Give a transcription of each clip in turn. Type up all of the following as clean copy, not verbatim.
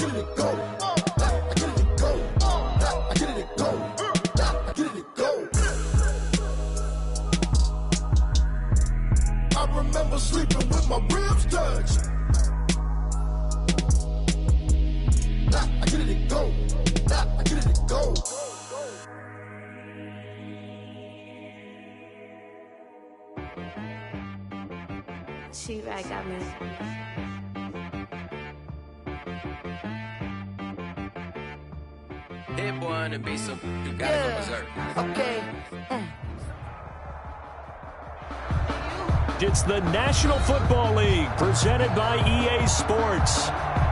get it, go. I get it, go. I get it, go. I get it, go. I remember sleeping with my ribs touched. I get it, go. I get it, go. She right got me. Hit one and be some. You gotta go berserk. Okay. It's the National Football League presented by EA Sports.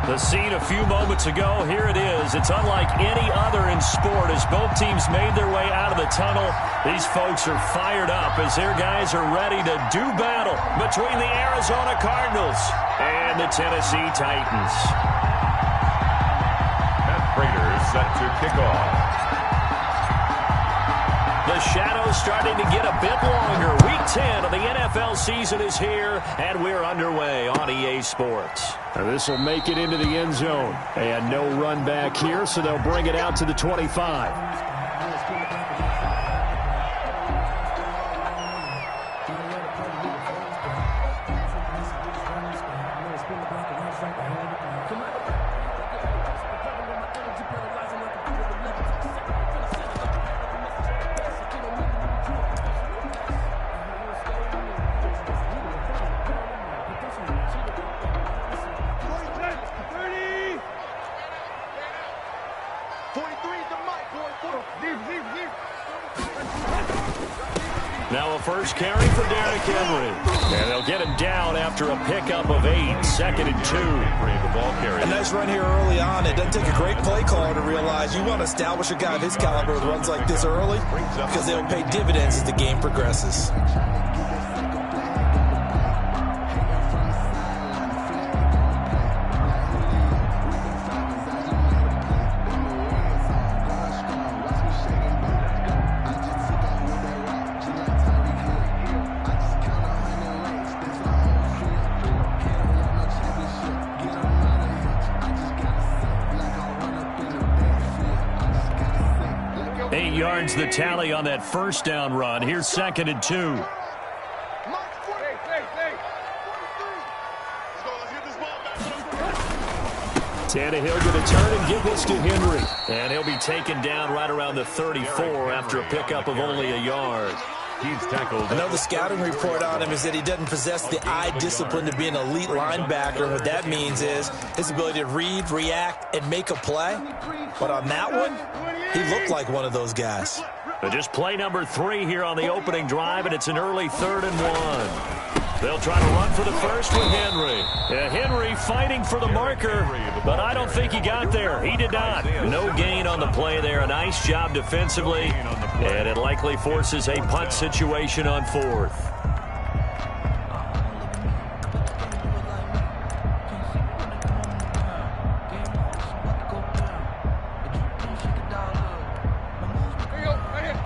The scene a few moments ago, here it is. It's unlike any other in sport as both teams made their way out of the tunnel. These folks are fired up as their guys are ready to do battle between the Arizona Cardinals and the Tennessee Titans. That Prater is set to kick off. The shadow's starting to get a bit longer. Week 10 of the NFL season is here, and we're underway on EA Sports. This will make it into the end zone. And no run back here, so they'll bring it out to the 25. Now a first carry for Derrick Henry. And they'll get him down after a pickup of 8, 2nd and 2. A nice run here early on. It doesn't take a great play caller to realize you want to establish a guy of his caliber with runs like this early because they'll pay dividends as the game progresses. The tally on that first down run. Here's 2nd and 2. Tannehill going to turn and give this to Henry. And he'll be taken down right around the 34 after a pickup of only a yard. He's tackled. I know the scouting report on him is that he doesn't possess the eye discipline to be an elite linebacker. What that means is his ability to read, react, and make a play. But on that one, he looked like one of those guys. But just play number 3 here on the opening drive, and it's an early 3rd and 1. They'll try to run for the first with Henry. Henry fighting for the marker, but I don't think he got there. He did not. No gain on the play there. A nice job defensively, and it likely forces a punt situation on 4th.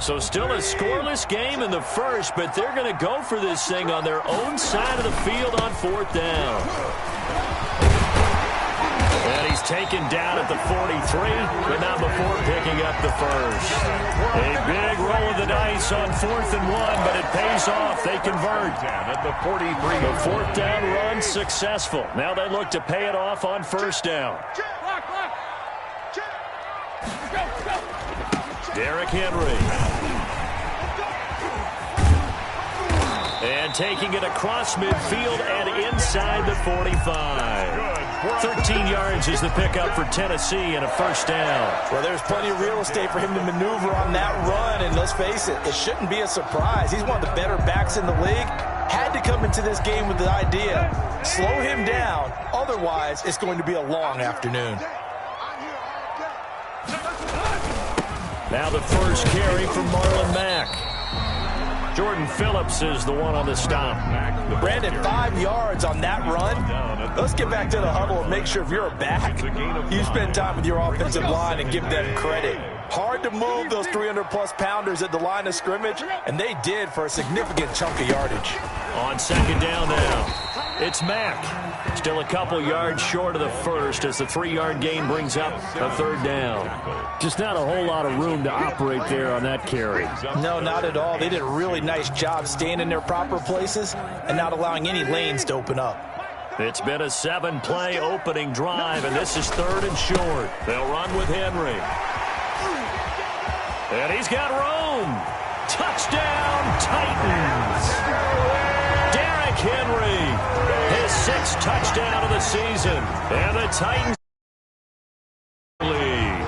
So still a scoreless game in the first, but they're going to go for this thing on their own side of the field on 4th down. And he's taken down at the 43, but not before picking up the first. A big roll of the dice on 4th and 1, but it pays off. They convert. At the 43. The 4th down run successful. Now they look to pay it off on 1st down. Derrick Henry. And taking it across midfield and inside the 45. 13 yards is the pickup for Tennessee and a 1st down. Well, there's plenty of real estate for him to maneuver on that run, and let's face it, it shouldn't be a surprise. He's one of the better backs in the league. Had to come into this game with the idea, slow him down, otherwise it's going to be a long afternoon. Now the first carry from Marlon Mack. Jordan Phillips is the one on the stop. Brandon, 5 yards on that run. Let's get back to the huddle and make sure if you're a back, you spend time with your offensive line and give them credit. Hard to move those 300-plus pounders at the line of scrimmage, and they did for a significant chunk of yardage. On 2nd down now. It's Mack. Still a couple yards short of the first as the 3-yard gain brings up a third down. Just not a whole lot of room to operate there on that carry. No, not at all. They did a really nice job staying in their proper places and not allowing any lanes to open up. It's been a 7-play opening drive, and this is 3rd and short. They'll run with Henry. And he's got room. Touchdown, Titans. Derrick Henry, his 6th touchdown of the season. And the Titans lead.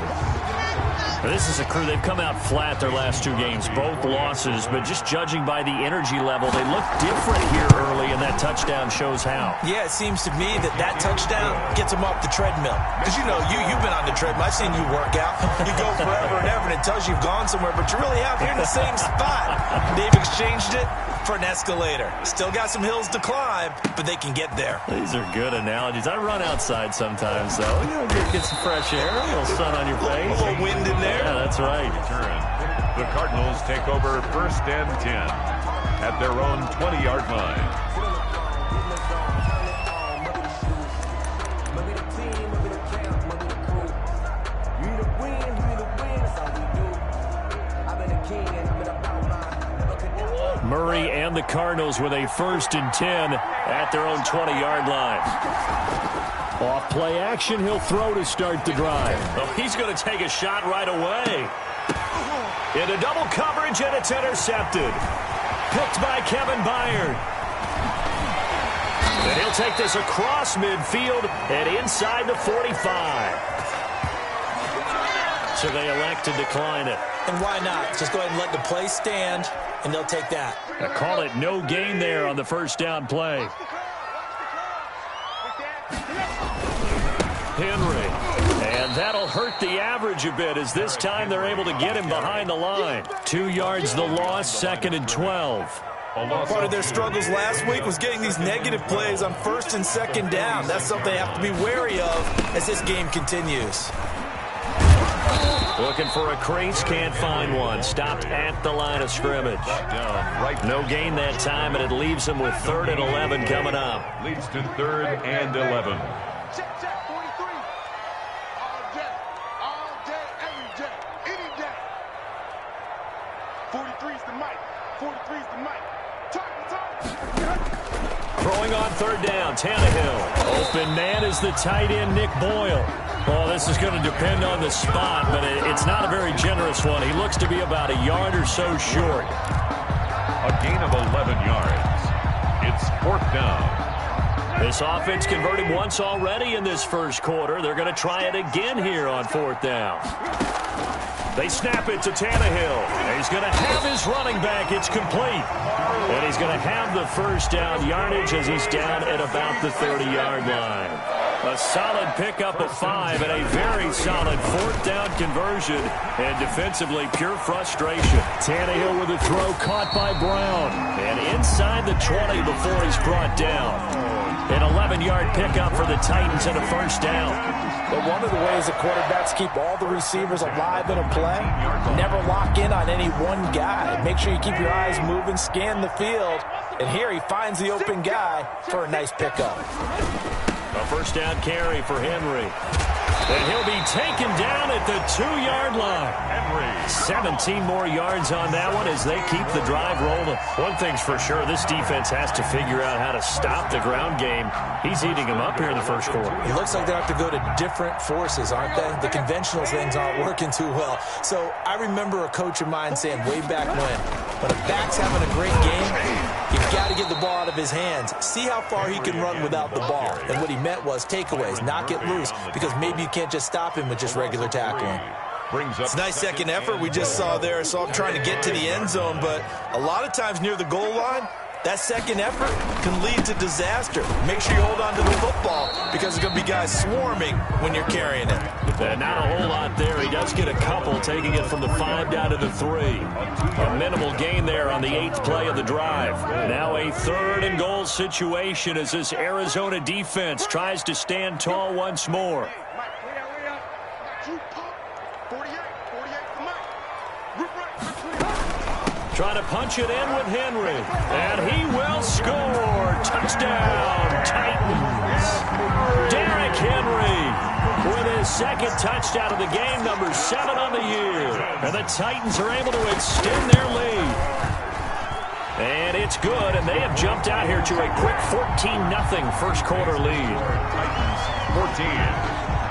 This is a crew, they've come out flat their last 2 games, both losses, but just judging by the energy level, they look different here early, and that touchdown shows how. Yeah, it seems to me that touchdown gets them off the treadmill. Because, you know, you've been on the treadmill. I've seen you work out. You go forever and ever, and it tells you you've gone somewhere, but you really have. You're in the same spot. They've exchanged it for an escalator. Still got some hills to climb, but they can get there. These are good analogies. I run outside sometimes, though. You know, get some fresh air, a little sun on your face. A little wind in there. Yeah, that's right. The Cardinals take over 1st and 10 at their own 20-yard line. Murray and the Cardinals with a 1st and 10 at their own 20-yard line. Off play action, he'll throw to start the drive. Oh, he's going to take a shot right away. Into double coverage, and it's intercepted. Picked by Kevin Byard. And he'll take this across midfield and inside the 45. So they elect to decline it. And why not? Just go ahead and let the play stand, and they'll take that. I call it no gain there on the 1st down play. Henry. And that'll hurt the average a bit as this time they're able to get him behind the line. 2 yards the loss, 2nd and 12. Part of their struggles last week was getting these negative plays on 1st and 2nd down. That's something they have to be wary of as this game continues. Looking for a crease, can't find one. Stopped at the line of scrimmage. No gain that time, and it leaves them with 3rd and 11 coming up. Leads to 3rd and 11. Check, 43. All day, every day, any day. 43's the mic. 43's the mic. Throwing on 3rd down, Tannehill. Open man is the tight end, Nick Boyle. Well, this is going to depend on the spot, but it's not a very generous one. He looks to be about a yard or so short. A gain of 11 yards. It's 4th down. This offense converted once already in this 1st quarter. They're going to try it again here on 4th down. They snap it to Tannehill. He's going to have his running back. It's complete. And he's going to have the 1st down yardage as he's down at about the 30-yard line. A solid pickup of 5 and a very solid 4th down conversion. And defensively, pure frustration. Tannehill with a throw caught by Brown. And inside the 20 before he's brought down. An 11-yard pickup for the Titans and a 1st down. But one of the ways that quarterbacks keep all the receivers alive in a play, never lock in on any one guy. Make sure you keep your eyes moving, scan the field. And here he finds the open guy for a nice pickup. A 1st down carry for Henry. And he'll be taken down at the 2-yard line. Henry. 17 more yards on that one as they keep the drive rolling. One thing's for sure, this defense has to figure out how to stop the ground game. He's eating them up here in the 1st quarter. It looks like they have to go to different forces, aren't they? The conventional things aren't working too well. So I remember a coach of mine saying way back when a back's having a great game, you've got to get the ball out of his hands. See how far he can run without the ball. And what he meant was takeaways, knock it loose, because maybe you can't just stop him with just regular tackling. It's a nice second effort we just saw there. So I'm trying to get to the end zone, but a lot of times near the goal line, that second effort can lead to disaster. Make sure you hold on to the football because there's going to be guys swarming when you're carrying it. Not a whole lot there. He does get a couple, taking it from the 5 down to the 3. A minimal gain there on the 8th play of the drive. Now a 3rd and goal situation as this Arizona defense tries to stand tall once more. Trying to punch it in with Henry. And he will score. Touchdown, Titans. Derrick Henry with his second touchdown of the game, number 7 on the year. And the Titans are able to extend their lead. And it's good, and they have jumped out here to a quick 14-0 first quarter lead. Titans 14.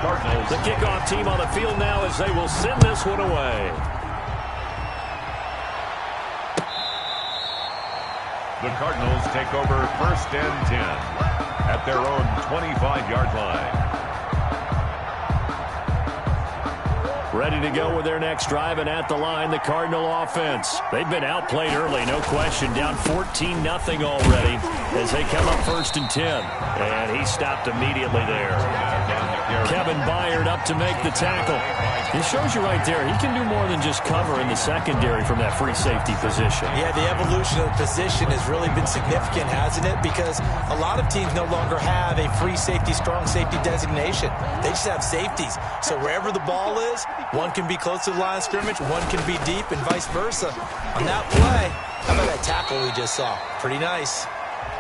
Cardinals. The kickoff team on the field now as they will send this one away. The Cardinals take over first and 10 at their own 25-yard line. Ready to go with their next drive, and at the line, the Cardinal offense. They've been outplayed early, no question. Down 14-0 already as they come up first and 10. And he stopped immediately there. Kevin Byard up to make the tackle. It shows you right there, he can do more than just cover in the secondary from that free safety position. Yeah, the evolution of the position has really been significant, hasn't it? Because a lot of teams no longer have a free safety, strong safety designation. They just have safeties. So wherever the ball is, one can be close to the line of scrimmage, one can be deep, and vice versa. On that play, how about that tackle we just saw? Pretty nice.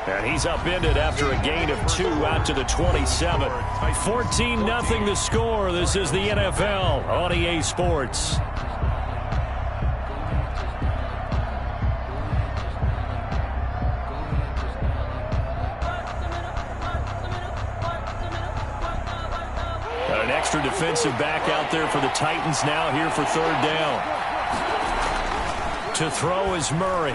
And he's upended after a gain of 2 out to the 27. 14-0 the score. This is the NFL on EA Sports. Got an extra defensive back out there for the Titans now here for third down. To throw is Murray.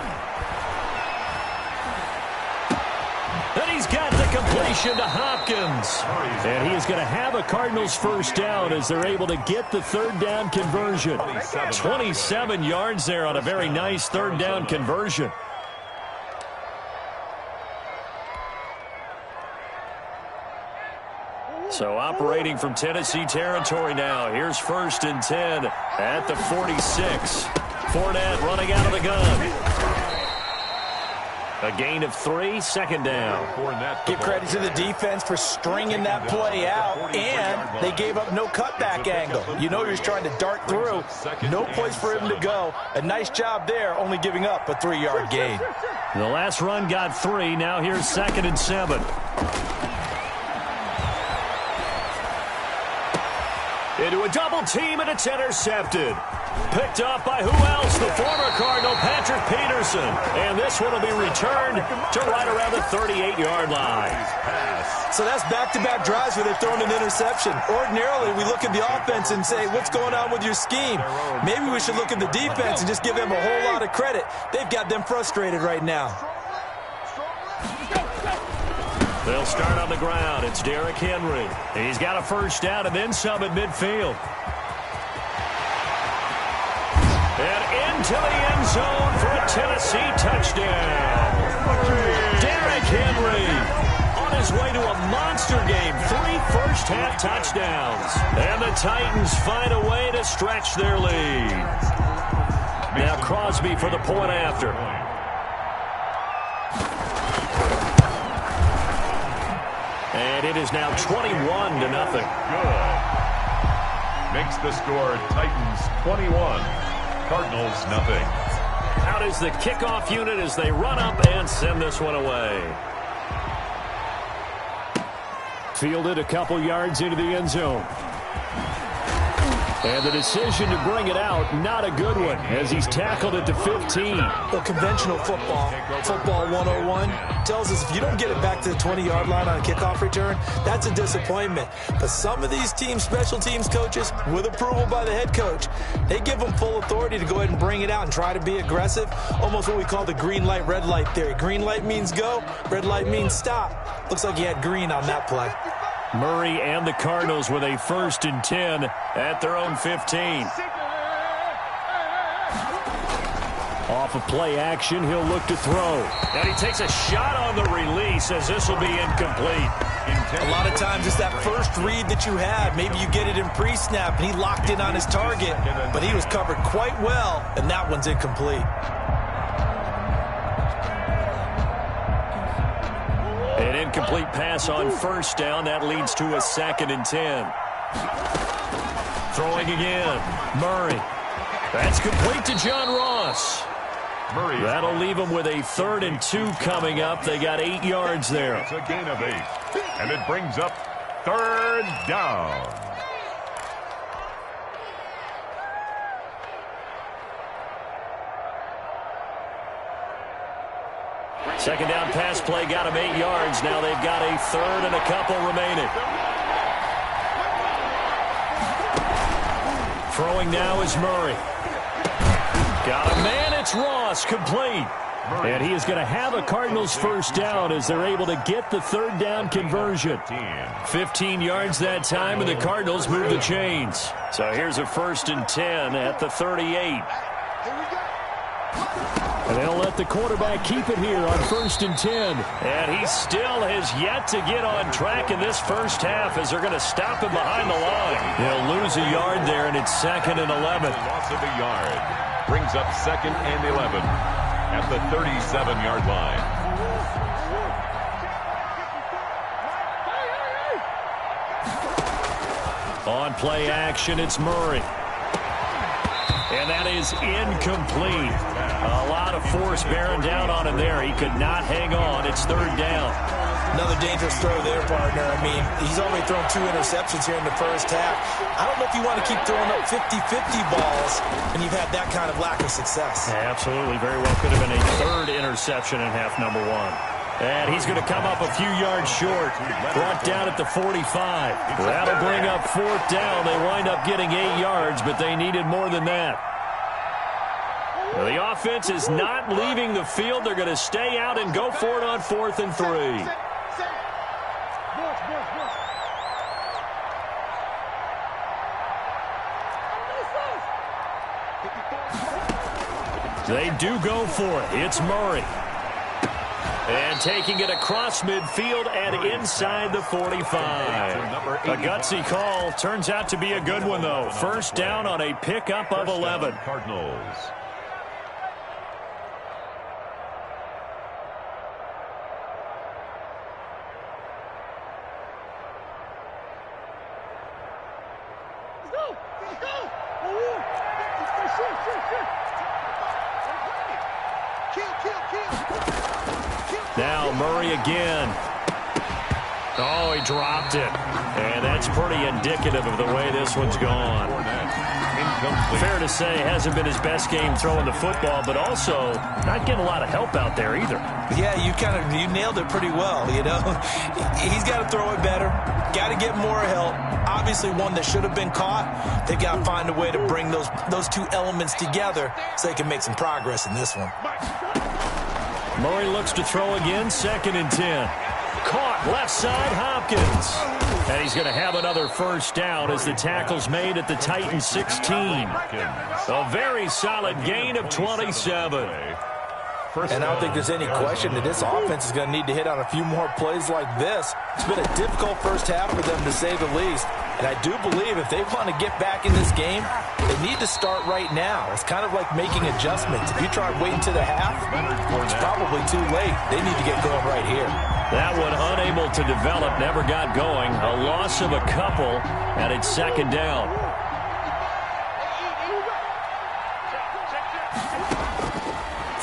And he's got the completion to Hopkins. And he is going to have a Cardinals first down as they're able to get the third down conversion. 27 yards there on a very nice third down conversion. So operating from Tennessee territory now. Here's first and 10 at the 46. Fournette running out of the gun. A gain of 3, second down. Give credit to the defense for stringing that play out, and they gave up no cutback angle. You know he was trying to dart through. No place for him to go. A nice job there, only giving up a 3-yard gain. The last run got 3. Now here's second and 7. Into a double team, and it's intercepted. Picked up by who else? The former Cardinal, Patrick Peterson. And this one will be returned to right around the 38-yard line. So that's back-to-back drives where they've thrown an interception. Ordinarily, we look at the offense and say, what's going on with your scheme? Maybe we should look at the defense and just give them a whole lot of credit. They've got them frustrated right now. They'll start on the ground. It's Derrick Henry. He's got a first down and then some at midfield. And into the end zone for a Tennessee touchdown. Derrick Henry on his way to a monster game. 3 first-half touchdowns. And the Titans find a way to stretch their lead. Now Crosby for the point after. And it is now 21-0. Good. Makes the score Titans 21, Cardinals nothing. Out is the kickoff unit as they run up and send this one away. Fielded a couple yards into the end zone. And the decision to bring it out, not a good one, as he's tackled it to 15. Well, conventional football 101, tells us if you don't get it back to the 20-yard line on a kickoff return, that's a disappointment. But some of these teams, special teams coaches, with approval by the head coach, they give them full authority to go ahead and bring it out and try to be aggressive, almost what we call the green light, red light theory. Green light means go, red light means stop. Looks like he had green on that play. Murray and the Cardinals with a first and 10 at their own 15. Off of play action, he'll look to throw. And he takes a shot on the release as this will be incomplete. A lot of times it's that first read that you have. Maybe you get it in pre-snap and he locked in on his target, but he was covered quite well, and that one's incomplete. An incomplete pass on first down. That leads to a second and 10. Throwing again. Murray. That's complete to John Ross. Murray. That'll leave them with a 3rd and 2 coming up. They got 8 yards there. It's a gain of 8. And it brings up 3rd down. Second down pass play got them 8 yards. Now they've got a 3rd and a couple remaining. Throwing now is Murray. Got a man. It's Ross, complete. And he is going to have a Cardinals first down as they're able to get the 3rd down conversion. 15 yards that time, and the Cardinals move the chains. So here's a 1st and 10 at the 38. And they'll let the quarterback keep it here on 1st and 10. And he still has yet to get on track in this first half as they're going to stop him behind the line. He'll lose a yard there, and it's 2nd and 11. Loss of a yard. Brings up 2nd and 11 at the 37-yard line. On play action, it's Murray. And that is incomplete. A lot of force bearing down on him there. He could not hang on. It's 3rd down. Another dangerous throw there, partner. I mean, he's already thrown 2 interceptions here in the first half. I don't know if you want to keep throwing up 50-50 balls and you've had that kind of lack of success. Absolutely. Very well could have been a 3rd interception in half number 1. And he's going to come up a few yards short. Brought down at the 45. That'll bring up 4th down. They wind up getting 8 yards, but they needed more than that. Well, the offense is not leaving the field. They're going to stay out and go for it on 4th and 3. They do go for it. It's Murray. And taking it across midfield and inside the 45. A gutsy call. Turns out to be a good one, though. First down on a pickup of 11. Cardinals. Now Murray again. Oh, he dropped it. And that's pretty indicative of the way this one's gone. Fair to say, hasn't been his best game throwing the football, but also not getting a lot of help out there either. Yeah, you nailed it pretty well, you know. He's got to throw it better. Got to get more help. Obviously one that should have been caught. They've got to find a way to bring those 2 elements together so they can make some progress in this one. Murray looks to throw again, 2nd and 10. Caught left side, Hopkins. And he's going to have another first down as the tackle's made at the Titans 16. A very solid gain of 27. And I don't think there's any question that this offense is going to need to hit on a few more plays like this. It's been a difficult first half for them, to say the least. And I do believe if they want to get back in this game, they need to start right now. It's kind of like making adjustments. If you try waiting to the half, it's probably too late. They need to get going right here. That one unable to develop, never got going. A loss of a couple, and it's 2nd down.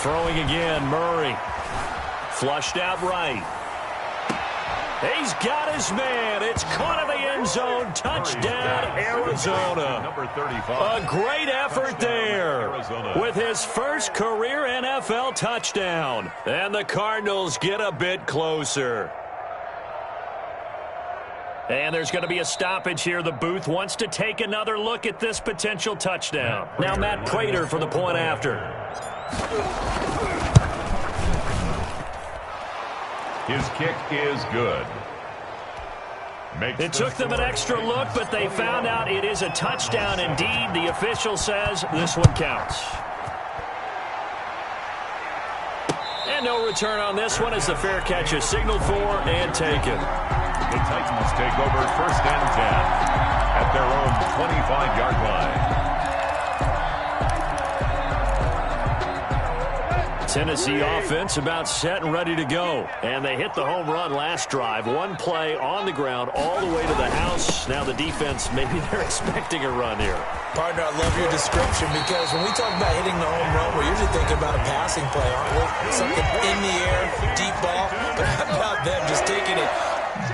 Throwing again, Murray. Flushed out right. He's got his man. It's caught in the end zone. Touchdown, Arizona. Number 35. A great effort there with his first career NFL touchdown. And the Cardinals get a bit closer. And there's going to be a stoppage here. The booth wants to take another look at this potential touchdown. Now Matt Prater for the point after. His kick is good. It took them an extra look, but they found out it is a touchdown indeed. The official says this one counts. And no return on this one as the fair catch is signaled for and taken. The Titans take over 1st and 10 at their own 25-yard line. Tennessee offense about set and ready to go. And they hit the home run last drive. One play on the ground all the way to the house. Now the defense, maybe they're expecting a run here. Partner, I love your description because when we talk about hitting the home run, we're usually thinking about a passing play, aren't we? Something in the air, deep ball. But how about them just taking it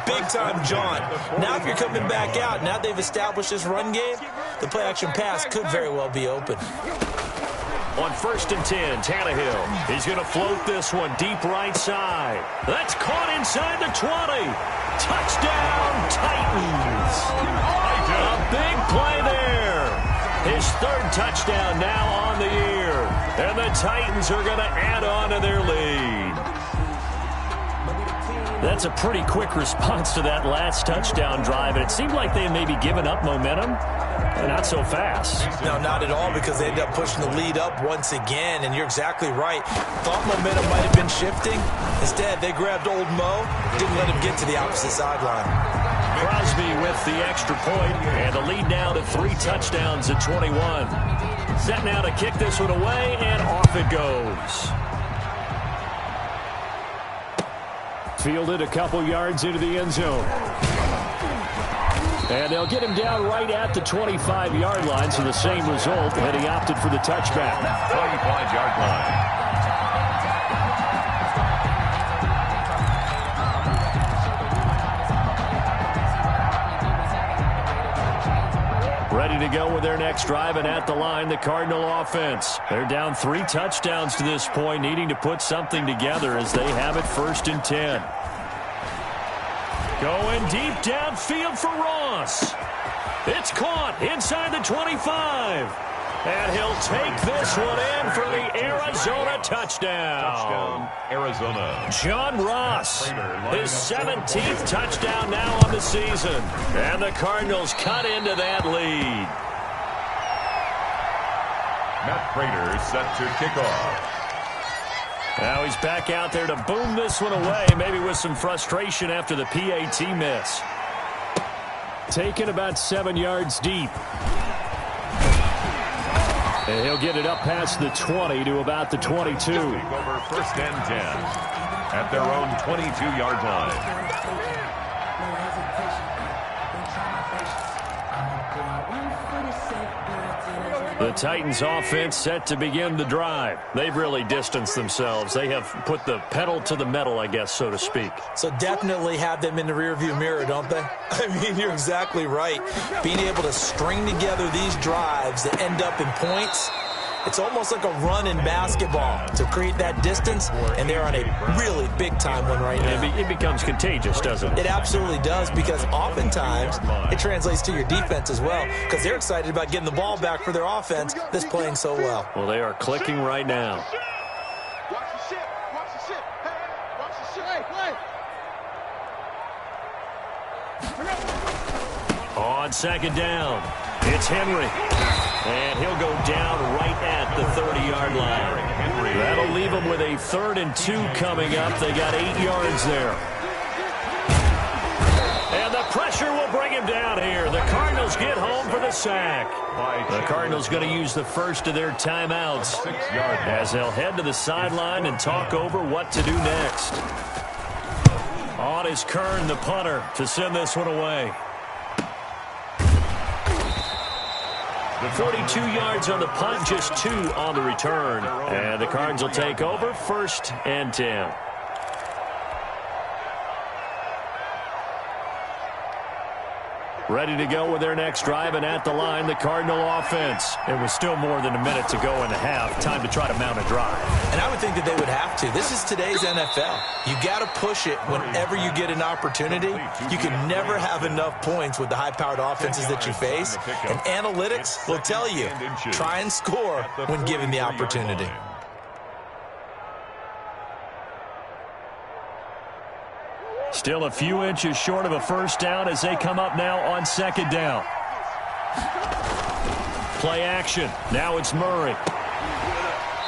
big-time jaunt? Now if you're coming back out, now they've established this run game, the play-action pass could very well be open. On 1st and 10, Tannehill. He's going to float this one deep right side. That's caught inside the 20. Touchdown, Titans. A big play there. His 3rd touchdown now on the year. And the Titans are going to add on to their lead. That's a pretty quick response to that last touchdown drive. And it seemed like they had maybe given up momentum. Not so fast. No, not at all, because they ended up pushing the lead up once again, and you're exactly right. Thought momentum might have been shifting. Instead, they grabbed old Mo, didn't let him get to the opposite sideline. Crosby with the extra point, and the lead now to 3 touchdowns at 21. Set now to kick this one away, and off it goes. Fielded a couple yards into the end zone. And they'll get him down right at the 25-yard line, so the same result, and he opted for the touchback. 25-yard line. Ready to go with their next drive, and at the line, the Cardinal offense. They're down 3 touchdowns to this point, needing to put something together as they have it 1st and 10. Going deep downfield for Ross. It's caught inside the 25. And he'll take this one in for the Arizona touchdown. Arizona. John Ross, his 17th touchdown now on the season. And the Cardinals cut into that lead. Matt Prater set to kick off. Now he's back out there to boom this one away, maybe with some frustration after the PAT miss. Taken about 7 yards deep. And he'll get it up past the 20 to about the 22. Over 1st and 10 at their own 22-yard line. The Titans offense set to begin the drive. They've really distanced themselves. They have put the pedal to the metal, I guess, so to speak. So definitely have them in the rearview mirror, don't they? I mean, you're exactly right. Being able to string together these drives that end up in points, it's almost like a run in basketball to create that distance, and they're on a really big-time one right now. It becomes contagious, doesn't it? It absolutely does, because oftentimes it translates to your defense as well, because they're excited about getting the ball back for their offense that's playing so well. Well, they are clicking right now. Watch the shit. Watch the shit. Hey, watch the shit. Play. On 2nd down, it's Henry. And he'll go down right at the 30-yard line. That'll leave them with a 3rd and 2 coming up. They got 8 yards there. And the pressure will bring him down here. The Cardinals get home for the sack. The Cardinals going to use the first of their timeouts as they'll head to the sideline and talk over what to do next. On is Kern, the punter, to send this one away. 42 yards on the punt, just 2 on the return. And the Cards will take over 1st and 10. Ready to go with their next drive, and at the line, the Cardinal offense. It was still more than a minute to go in the half. Time to try to mount a drive. And I would think that they would have to. This is today's NFL. You got to push it whenever you get an opportunity. You can never have enough points with the high-powered offenses that you face. And analytics will tell you, try and score when given the opportunity. Still a few inches short of a first down as they come up now on 2nd down. Play action. Now it's Murray.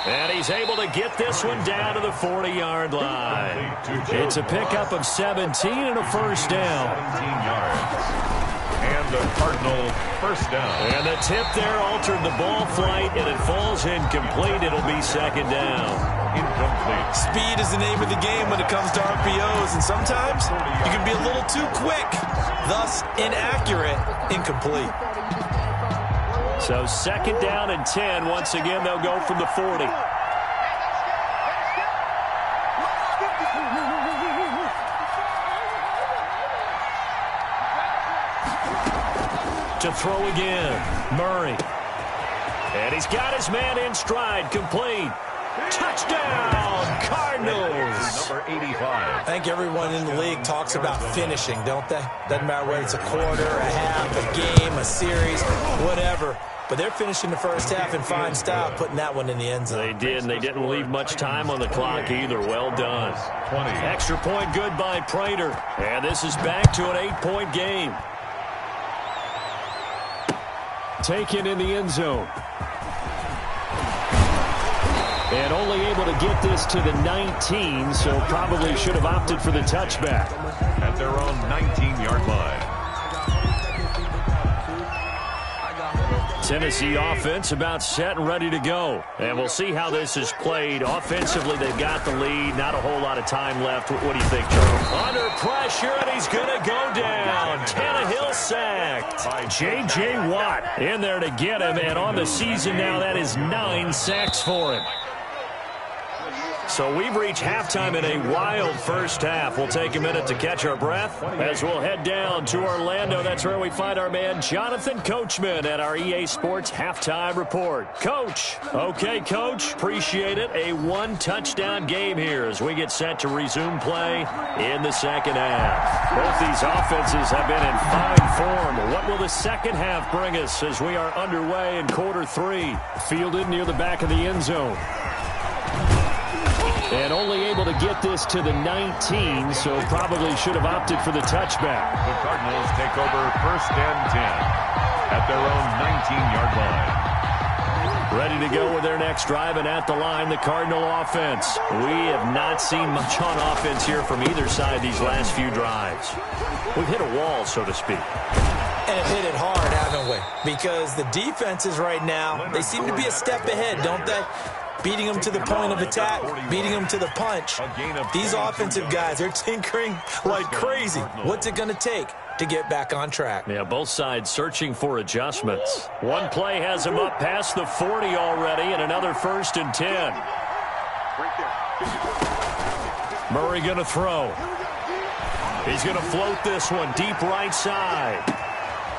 And he's able to get this one down to the 40-yard line. It's a pickup of 17 and a first down. 17 yards. And the Cardinals first down. And the tip there altered the ball flight, and it falls incomplete. It'll be second down. Incomplete. Speed is the name of the game when it comes to RPOs, and sometimes you can be a little too quick, thus inaccurate, incomplete. So second down and 10. Once again, they'll go from the 40. To throw again, Murray. And he's got his man in stride, complete. Touchdown, Cardinals. Number 85. I think everyone in the league talks about finishing, don't they? Doesn't matter whether it's a quarter, a half, a game, a series, whatever. But they're finishing the first half in fine style, putting that one in the end zone. They did, and they didn't leave much time on the clock either. Well done. 20. Extra point good by Prater. And this is back to an 8-point game. Taken in the end zone. And only able to get this to the 19, so probably should have opted for the touchback. At their own 19-yard line. Tennessee offense about set and ready to go. And we'll see how this is played. Offensively, they've got the lead. Not a whole lot of time left. What do you think, Charles? Under pressure, and he's going to go down. Tannehill sacked. J.J. Watt in there to get him. And on the season now, that is 9 sacks for him. So we've reached halftime in a wild first half. We'll take a minute to catch our breath as we'll head down to Orlando. That's where we find our man Jonathan Coachman at our EA Sports Halftime Report. Coach. Okay, Coach. Appreciate it. A one-touchdown game here as we get set to resume play in the second half. Both these offenses have been in fine form. What will the second half bring us as we are underway in quarter 3? Fielded near the back of the end zone. And only able to get this to the 19, so probably should have opted for the touchback. The Cardinals take over first and 10 at their own 19-yard line. Ready to go with their next drive, and at the line, the Cardinal offense. We have not seen much on offense here from either side these last few drives. We've hit a wall, so to speak. And have hit it hard, haven't we? Because the defenses right now, they seem to be a step ahead, don't they? Beating them to the point of attack, beating them to the punch. These offensive guys, they're tinkering like crazy. What's it going to take to get back on track? Yeah, both sides searching for adjustments. One play has him up past the 40 already, and another first and 10. Murray going to throw. He's going to float this one deep right side.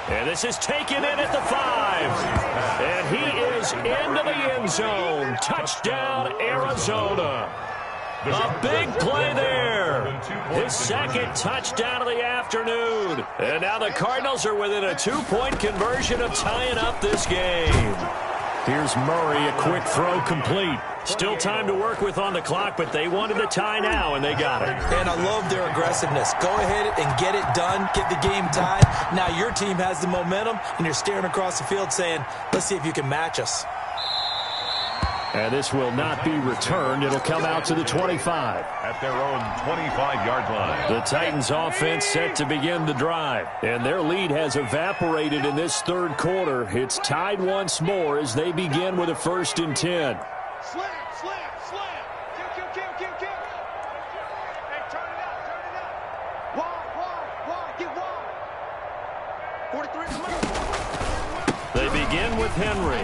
And this is taken in at the 5. And he is into the end zone. Touchdown, Arizona. A big play there. His second touchdown of the afternoon. And now the Cardinals are within a 2-point conversion of tying up this game. Here's Murray, a quick throw complete. Still time to work with on the clock, but they wanted the tie now, and they got it. And I love their aggressiveness. Go ahead and get it done, get the game tied. Now your team has the momentum, and you're staring across the field saying, let's see if you can match us. And this will not be returned. It'll come out to the 25. At their own 25-yard line. The Titans offense set to begin the drive. And their lead has evaporated in this third quarter. It's tied once more as they begin with a first and 10. Slam, slam, slam. Kill. Hey, turn it up. Wide. Get wide. 43. They begin with Henry.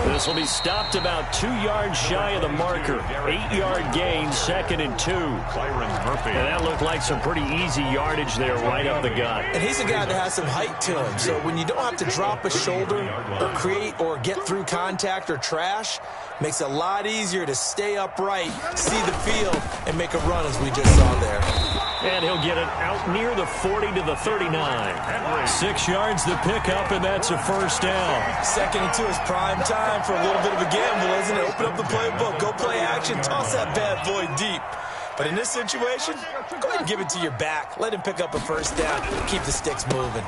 This will be stopped about 2 yards shy of the marker. 8-yard gain, second and 2. Byron Murphy. And that looked like some pretty easy yardage there right up the gut. And he's a guy that has some height to him. So when you don't have to drop a shoulder or create or get through contact or trash, makes it a lot easier to stay upright, see the field, and make a run as we just saw there. And he'll get it out near the 40 to the 39. 6 yards to pick up, and that's a first down. Second and 2 is prime time for a little bit of a gamble, isn't it? Open up the playbook, go play action, toss that bad boy deep. But in this situation, go ahead and give it to your back. Let him pick up a first down. Keep the sticks moving.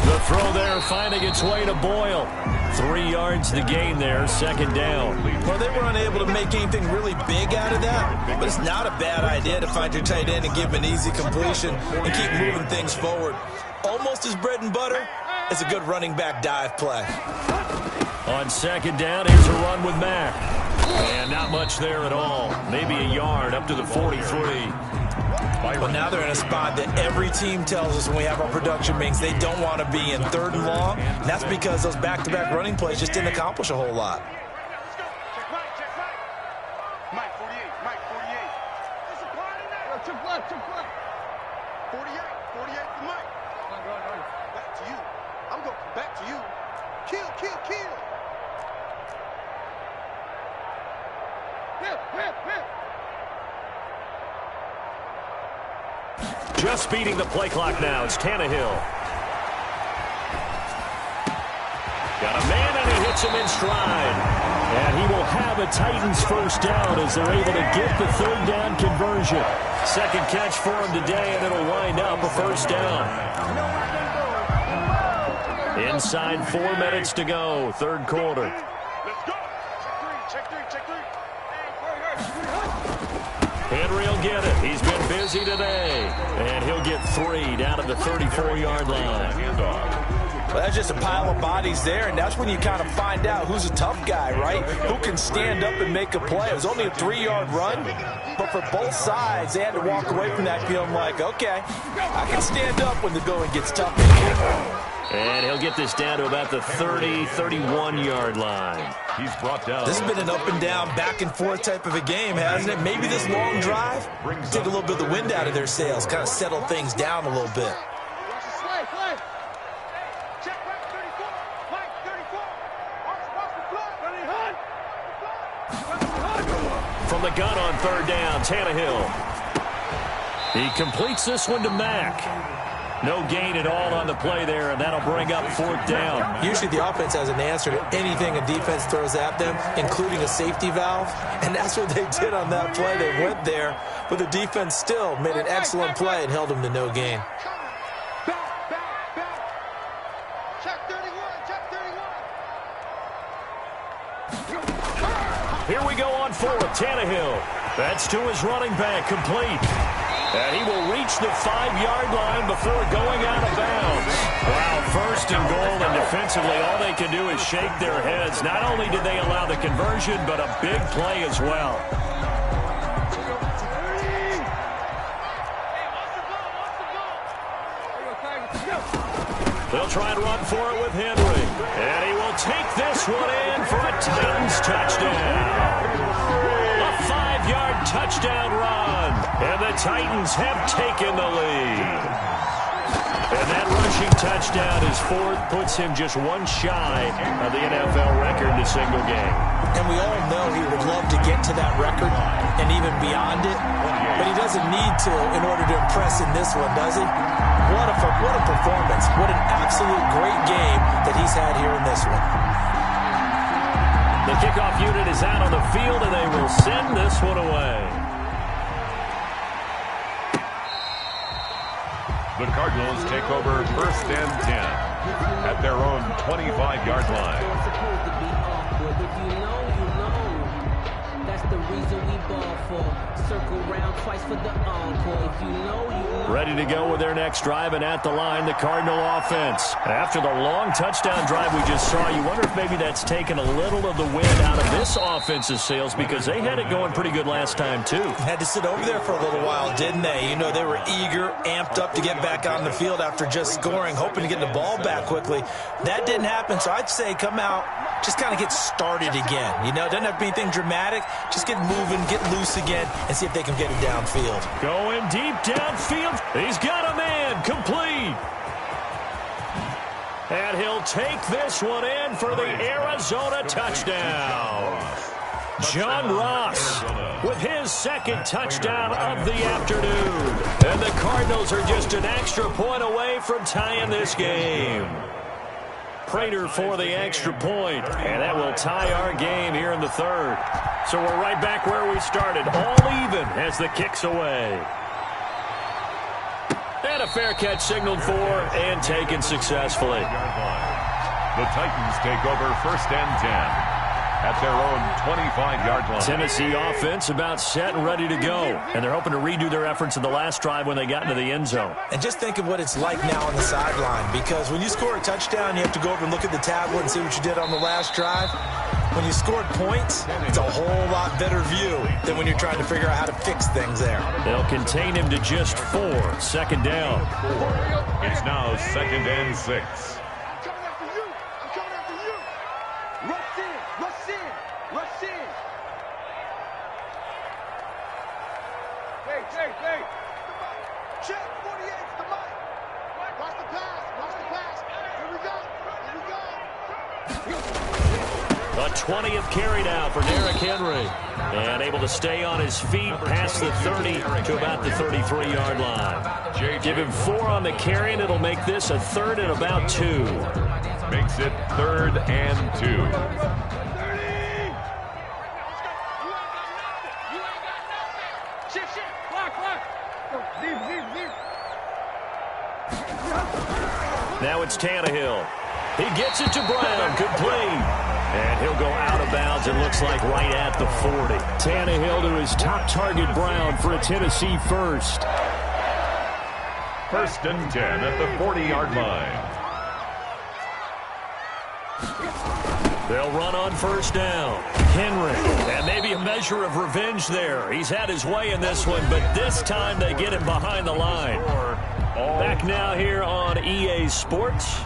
The throw there finding its way to Boyle. 3 yards to gain there, second down. Well, they were unable to make anything really big out of that, but it's not a bad idea to find your tight end and give him an easy completion and keep moving things forward. Almost his bread and butter, It's a good running back dive play. On second down, here's a run with Mack. And not much there at all. Maybe a yard up to the 43. But now they're in a spot that every team tells us when we have our production meetings they don't want to be in, 3rd and long. And that's because those back-to-back running plays just didn't accomplish a whole lot. Mike 48, Mike 48. There's a part in there. Check left. 48 to Mike. Back to you. I'm going back to you. Kill. Hit. Just beating the play clock now. It's Tannehill. Got a man, and he hits him in stride. And he will have a Titans first down as they're able to get the 3rd down conversion. Second catch for him today, and it'll wind up a first down. Inside 4 minutes to go, 3rd quarter. Let's go. Check three. Henry will get it. He's been busy today. And he'll get 3 down at the 34-yard line. Well, that's just a pile of bodies there, and that's when you kind of find out who's a tough guy, right? Who can stand up and make a play. It was only a 3-yard run, but for both sides, they had to walk away from that feeling like, okay, I can stand up when the going gets tough. And he'll get this down to about the 31-yard line. He's brought down. This has been an up and down, back and forth type of a game, hasn't it? Maybe this long drive take a little bit of the wind out of their sails, kind of settle things down a little bit. Check right 34. Mike 34. Watch the block. From the gun on 3rd down, Tannehill. He completes this one to Mack. No gain at all on the play there, and that'll bring up 4th down. Usually the offense has an answer to anything a defense throws at them, including a safety valve, and that's what they did on that play. They went there, but the defense still made an excellent play and held them to no gain. Back. Check 31. Here we go on 4th, Tannehill. That's to his running back, complete. And he will reach the 5-yard line before going out of bounds. Wow, 1st and goal, and defensively all they can do is shake their heads. Not only did they allow the conversion, but a big play as well. They'll try and run for it with Henry. And he will take this one in for a Titans touchdown. A 5-yard touchdown run. And the Titans have taken the lead. And that rushing touchdown is 4th, puts him just 1 shy of the NFL record in a single game. And we all know he would love to get to that record and even beyond it, but he doesn't need to in order to impress in this one, does he? What a performance. What an absolute great game that he's had here in this one. The kickoff unit is out on the field, and they will send this one away. The Cardinals take over 1st and 10 at their own 25-yard line. That's the reason we ball for. Circle round twice for the encore. If you know, you know. Ready to go with their next drive, and at the line, the Cardinal offense. After the long touchdown drive we just saw, you wonder if maybe that's taken a little of the wind out of this offense's sails, because they had it going pretty good last time, too. Had to sit over there for a little while, didn't they? You know, they were eager, amped up to get back on the field after just scoring, hoping to get the ball back quickly. That didn't happen, so I'd say come out, just kind of get started again. You know, it doesn't have to be anything dramatic. Just get moving, get loose again, and see if they can get it downfield. Going deep downfield. He's got a man, complete. And he'll take this one in for the Arizona touchdown. John Ross with his 2nd touchdown of the afternoon. And the Cardinals are just an extra point away from tying this game. Prater for the extra point, and that will tie our game here in the 3rd. So we're right back where we started, all even as the kick's away. And a fair catch signaled for and taken successfully. The Titans take over 1st and 10. at their own 25-yard line. Tennessee offense about set and ready to go. And they're hoping to redo their efforts in the last drive when they got into the end zone. And just think of what it's like now on the sideline, because when you score a touchdown, you have to go over and look at the tablet and see what you did on the last drive. When you scored points, it's a whole lot better view than when you're trying to figure out how to fix things there. They'll contain him to just 4. Second down. It's now 2nd and 6. I'm coming after you. I'm coming after you. Rush in. Rush in. Rush in. Hey. Check 48. The mic. Watch the pass. Watch the pass. Here we go. A 20th carry now for Derrick Henry. And able to stay on his feet past the 30 to about the 33-yard line. Give him 4 on the carry, and it'll make this a 3rd and about 2. Makes it 3rd and 2. Now it's Tannehill. He gets it to Brown, complete. And he'll go out of bounds, it looks like right at the 40. Tannehill to his top target, Brown, for a Tennessee first. 1st and 10 at the 40-yard line. They'll run on 1st down. Henry, and maybe a measure of revenge there. He's had his way in this one, but this time they get him behind the line. Back now here on EA Sports.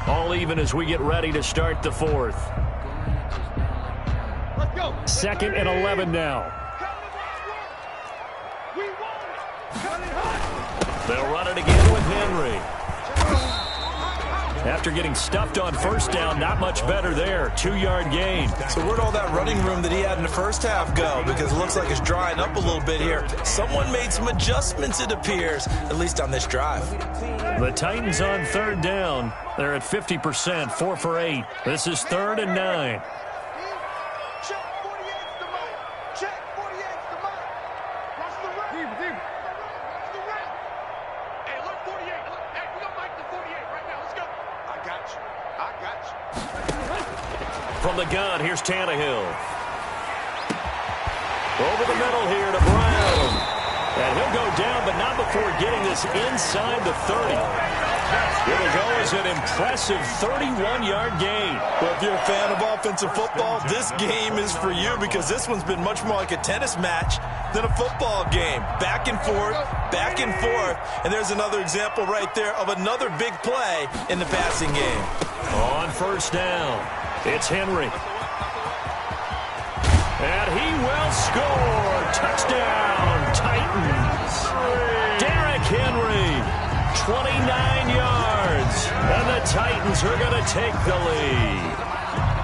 All even as we get ready to start the 4th. 2nd and 11 now. They'll run it again with Henry. After getting stuffed on 1st down, not much better there. 2-yard gain. So where'd all that running room that he had in the first half go? Because it looks like it's drying up a little bit here. Someone made some adjustments, it appears, at least on this drive. The Titans on 3rd down. They're at 50%, 4 for 8. This is 3rd and 9. From the gun, here's Tannehill. Over the middle here to Brown. And he'll go down, but not before getting this inside the 30. It'll go as an impressive 31-yard gain. Well, if you're a fan of offensive football, this game is for you, because this one's been much more like a tennis match than a football game. Back and forth, and there's another example right there of another big play in the passing game. On 1st down, it's Henry. And he will score. Touchdown, Titans. Derrick Henry, 29 yards. And the Titans are going to take the lead.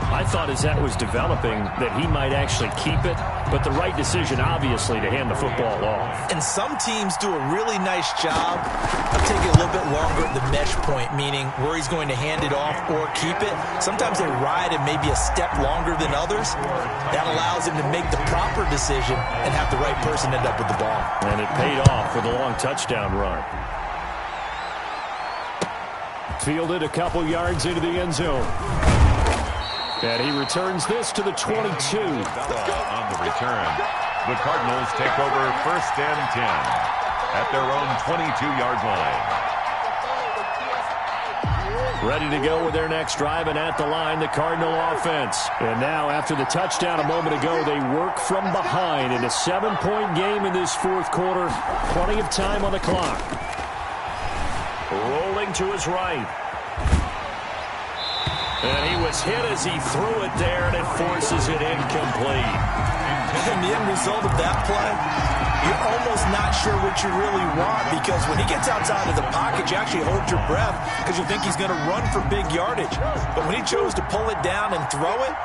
I thought as that was developing that he might actually keep it, but the right decision, obviously, to hand the football off. And some teams do a really nice job of taking a little bit longer at the mesh point, meaning where he's going to hand it off or keep it. Sometimes they ride it maybe a step longer than others. That allows him to make the proper decision and have the right person end up with the ball. And it paid off with a long touchdown run. Fielded a couple yards into the end zone. And he returns this to the 22. On the return, the Cardinals take over 1st and 10 at their own 22-yard line. Ready to go with their next drive, and at the line, the Cardinal offense. And now, after the touchdown a moment ago, they work from behind in a 7-point game in this 4th quarter. Plenty of time on the clock. Rolling to his right. And he was hit as he threw it there, and it forces it incomplete. And the end result of that play, you're almost not sure what you really want, because when he gets outside of the pocket, you actually hold your breath because you think he's going to run for big yardage. But when he chose to pull it down and throw it,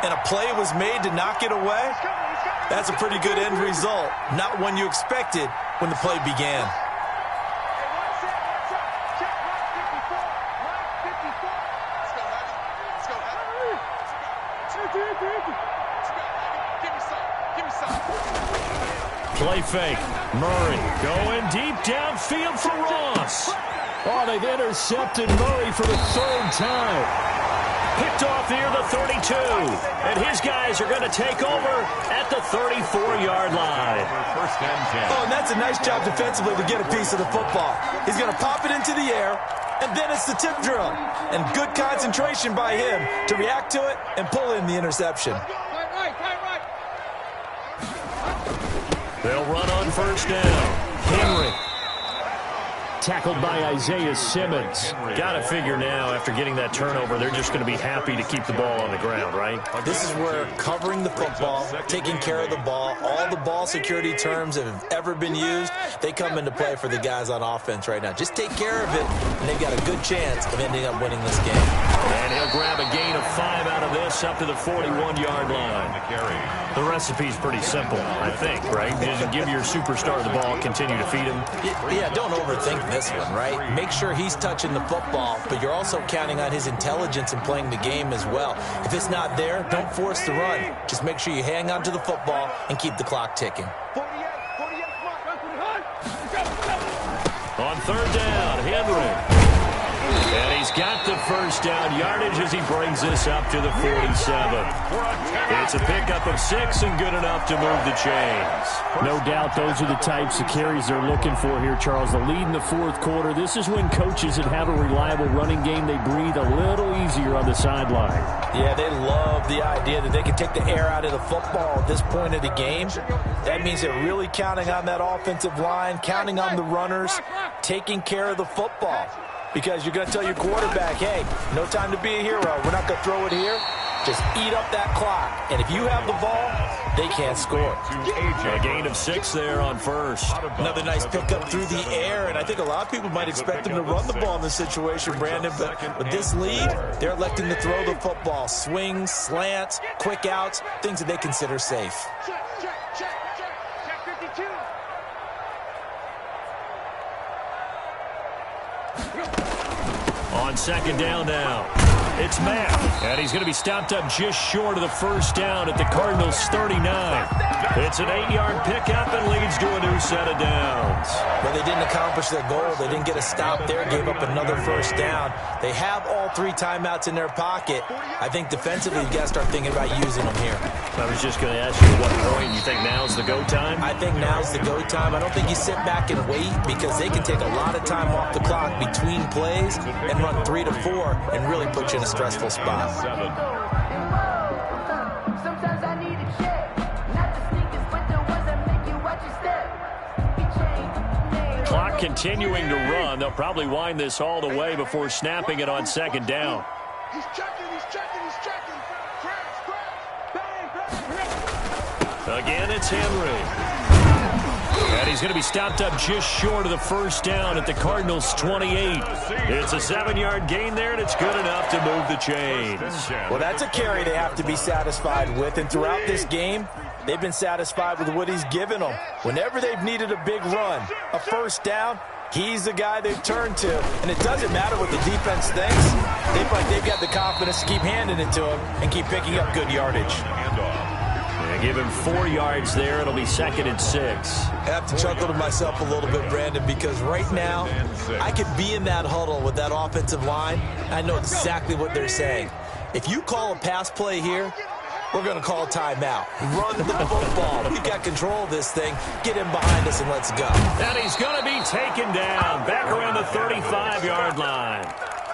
and a play was made to knock it away, that's a pretty good end result. Not one you expected when the play began. Play fake. Murray going deep downfield for Ross. Oh, they've intercepted Murray for the 3rd time. picked off near the 32. And his guys are going to take over at the 34-yard line. First and 10. Oh, and that's a nice job defensively to get a piece of the football. He's going to pop it into the air, and then it's the tip drill. And good concentration by him to react to it and pull in the interception. They'll run on first down. Henry. Tackled by Isaiah Simmons. Got to figure now, after getting that turnover, they're just going to be happy to keep the ball on the ground, right? This is where covering the football, taking care of the ball, all the ball security terms that have ever been used, they come into play for the guys on offense right now. Just take care of it, and they've got a good chance of ending up winning this game. And he'll grab a gain of 5 out of this up to the 41-yard line. The recipe's pretty simple, I think, right? Just give your superstar the ball, continue to feed him. Yeah, don't overthink this one, right? Make sure he's touching the football, but you're also counting on his intelligence in playing the game as well. If it's not there, don't force the run. Just make sure you hang on to the football and keep the clock ticking. On third down, Henry. And he's got the first down yardage as he brings this up to the 47. It's a pickup of 6 and good enough to move the chains. No doubt those are the types of carries they're looking for here, Charles. The lead in the fourth quarter. This is when coaches that have a reliable running game, they breathe a little easier on the sideline. Yeah, they love the idea that they can take the air out of the football at this point of the game. That means they're really counting on that offensive line, counting on the runners, taking care of the football. Because you're going to tell your quarterback, hey, no time to be a hero. We're not going to throw it here. Just eat up that clock. And if you have the ball, they can't score. A gain of 6 there on first. Another nice pickup through the air, and I think a lot of people might expect them to run the ball in this situation, Brandon. But with this lead, they're electing to throw the football. Swings, slants, quick outs, things that they consider safe. Check 52. On second down now, it's Matt. And he's going to be stopped up just short of the first down at the Cardinals' 39. It's an 8-yard pickup and leads to a new set of downs. But they didn't accomplish their goal. They didn't get a stop there, gave up another first down. They have all 3 timeouts in their pocket. I think defensively, you've got to start thinking about using them here. I was just going to ask you at what point you think now's the go time? I think now's the go time. I don't think you sit back and wait because they can take a lot of time off the clock between plays and run 3 to 4 and really put you in a stressful spot. Sometimes I need a check, not the sneakers, but the ones that make you watch your step. Clock continuing to run. They'll probably wind this all the way before snapping it on second down. He's checking. Again, it's Henry. And he's going to be stopped up just short of the first down at the Cardinals' 28. It's a 7-yard gain there, and it's good enough to move the chains. Well, that's a carry they have to be satisfied with, and throughout this game, they've been satisfied with what he's given them. Whenever they've needed a big run, a first down, he's the guy they've turned to. And it doesn't matter what the defense thinks. They feel like they've got the confidence to keep handing it to him and keep picking up good yardage. Give him 4 yards there. It'll be 2nd and 6. I have to chuckle to myself a little bit, Brandon, because right now I could be in that huddle with that offensive line. I know exactly what they're saying. If you call a pass play here, we're going to call a timeout. Run the football. We've got control of this thing. Get him behind us and let's go. And he's going to be taken down back around the 35-yard line.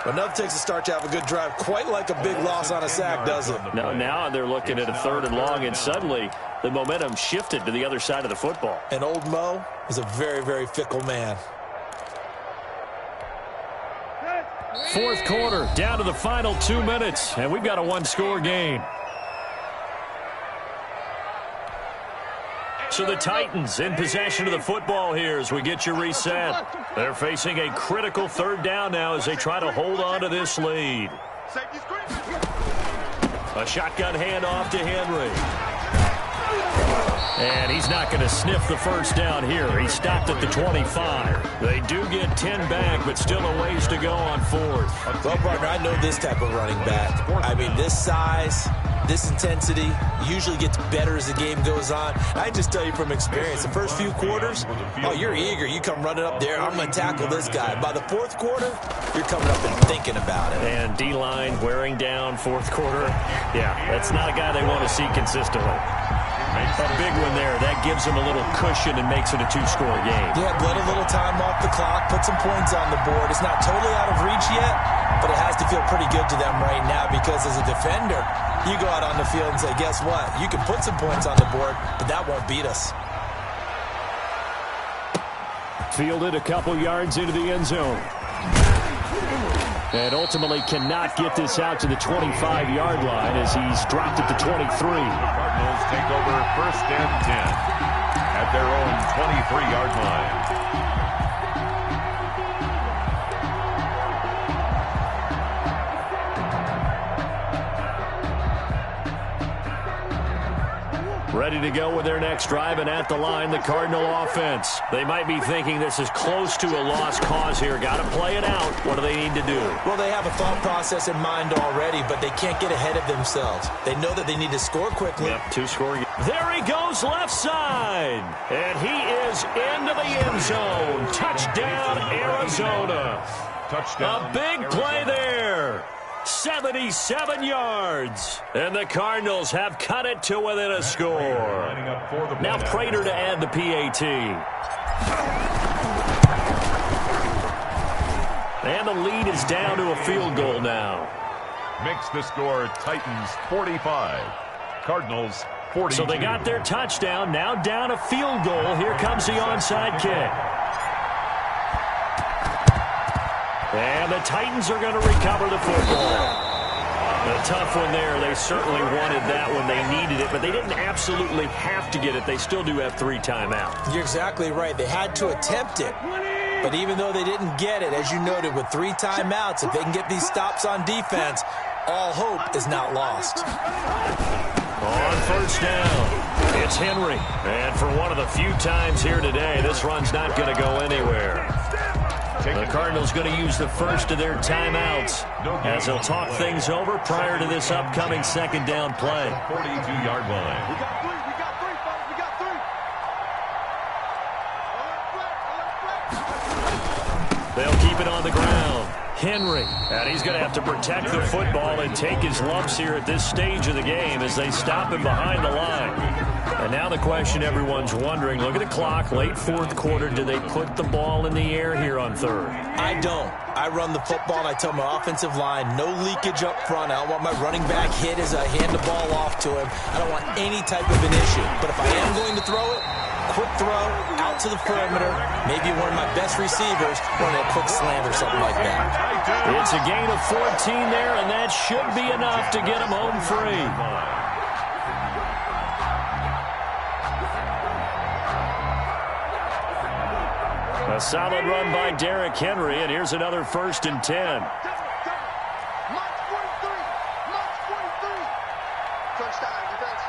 But enough takes a start to have a good drive. Quite like a big loss on a sack, does it? No, now they're looking at a 3rd and long, and suddenly the momentum shifted to the other side of the football. And old Mo is a very, very fickle man. Fourth quarter, down to the final 2 minutes, and we've got a 1-score game. So the Titans in possession of the football here as we get you reset. They're facing a critical 3rd down now as they try to hold on to this lead. A shotgun handoff to Henry. And he's not going to sniff the first down here. He stopped at the 25. They do get 10 back, but still a ways to go on 4th. Well, partner, I know this type of running back. I mean, this size, This intensity usually gets better as the game goes on. I just tell you from experience, the first few quarters, oh, you're eager. You come running up there, I'm going to tackle this guy. By the fourth quarter, you're coming up and thinking about it. And D-line wearing down fourth quarter. Yeah, that's not a guy they want to see consistently. A big one there. That gives them a little cushion and makes it a two-score game. Yeah, let a little time off the clock, put some points on the board. It's not totally out of reach yet, but it has to feel pretty good to them right now because as a defender, you go out on the field and say, guess what? You can put some points on the board, but that won't beat us. Fielded a couple yards into the end zone. And ultimately cannot get this out to the 25-yard line as he's dropped it to 23. Cardinals take over first and 10 at their own 23-yard line. Ready to go with their next drive, and at the line, the Cardinal offense. They might be thinking this is close to a lost cause here. Got to play it out. What do they need to do? Well, they have a thought process in mind already, but they can't get ahead of themselves. They know that they need to score quickly. Yep, two-score. There he goes, left side. And he is into the end zone. Touchdown, Arizona. Touchdown. A big play there. 77 yards. And the Cardinals have cut it to within a score. Now Prater to add the PAT. And the lead is down to a field goal now. Makes the score Titans 45. Cardinals 42. So they got their touchdown. Now down a field goal. Here comes the onside kick. And the Titans are going to recover the football. A tough one there. They certainly wanted that one. They needed it, but they didn't absolutely have to get it. They still do have 3 timeouts. You're exactly right. They had to attempt it. But even though they didn't get it, as you noted, with 3 timeouts, if they can get these stops on defense, all hope is not lost. On first down, it's Henry. And for one of the few times here today, this run's not going to go anywhere. The Cardinals going to use the first of their timeouts as they'll talk things over prior to this upcoming second down play. 42-yard line. We got 3, folks. We got 3. They'll keep it on the ground. Henry, and he's going to have to protect the football and take his lumps here at this stage of the game as they stop him behind the line. And now the question everyone's wondering, look at the clock, late fourth quarter, do they put the ball in the air here on third? I don't. I run the football, and I tell my offensive line, no leakage up front. I don't want my running back hit as I hand the ball off to him. I don't want any type of an issue. But if I am going to throw it, quick throw, out to the perimeter, maybe one of my best receivers running a quick slant or something like that. It's a gain of 14 there, and that should be enough to get him home free. A solid run by Derrick Henry, and here's another 1st and 10. March 43. Touchdown, defense.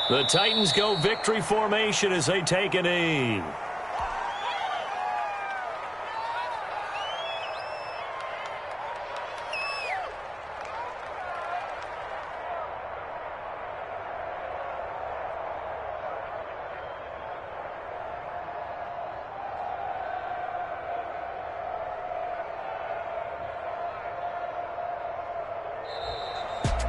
The Titans go victory formation as they take a knee.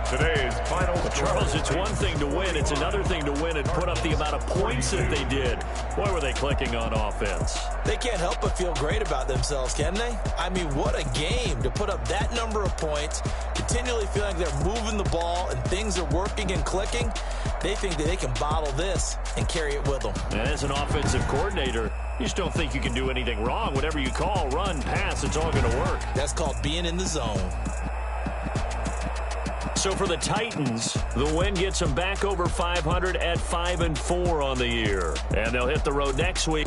Today's final score. Charles, it's one thing to win. It's another thing to win and put up the amount of points that they did. Boy, were they clicking on offense. They can't help but feel great about themselves, can they? I mean, what a game to put up that number of points, continually feeling like they're moving the ball and things are working and clicking. They think that they can bottle this and carry it with them. And as an offensive coordinator, you just don't think you can do anything wrong. Whatever you call, run, pass, it's all going to work. That's called being in the zone. So for the Titans, the win gets them back over 500 at 5-4 on the year. And they'll hit the road next week.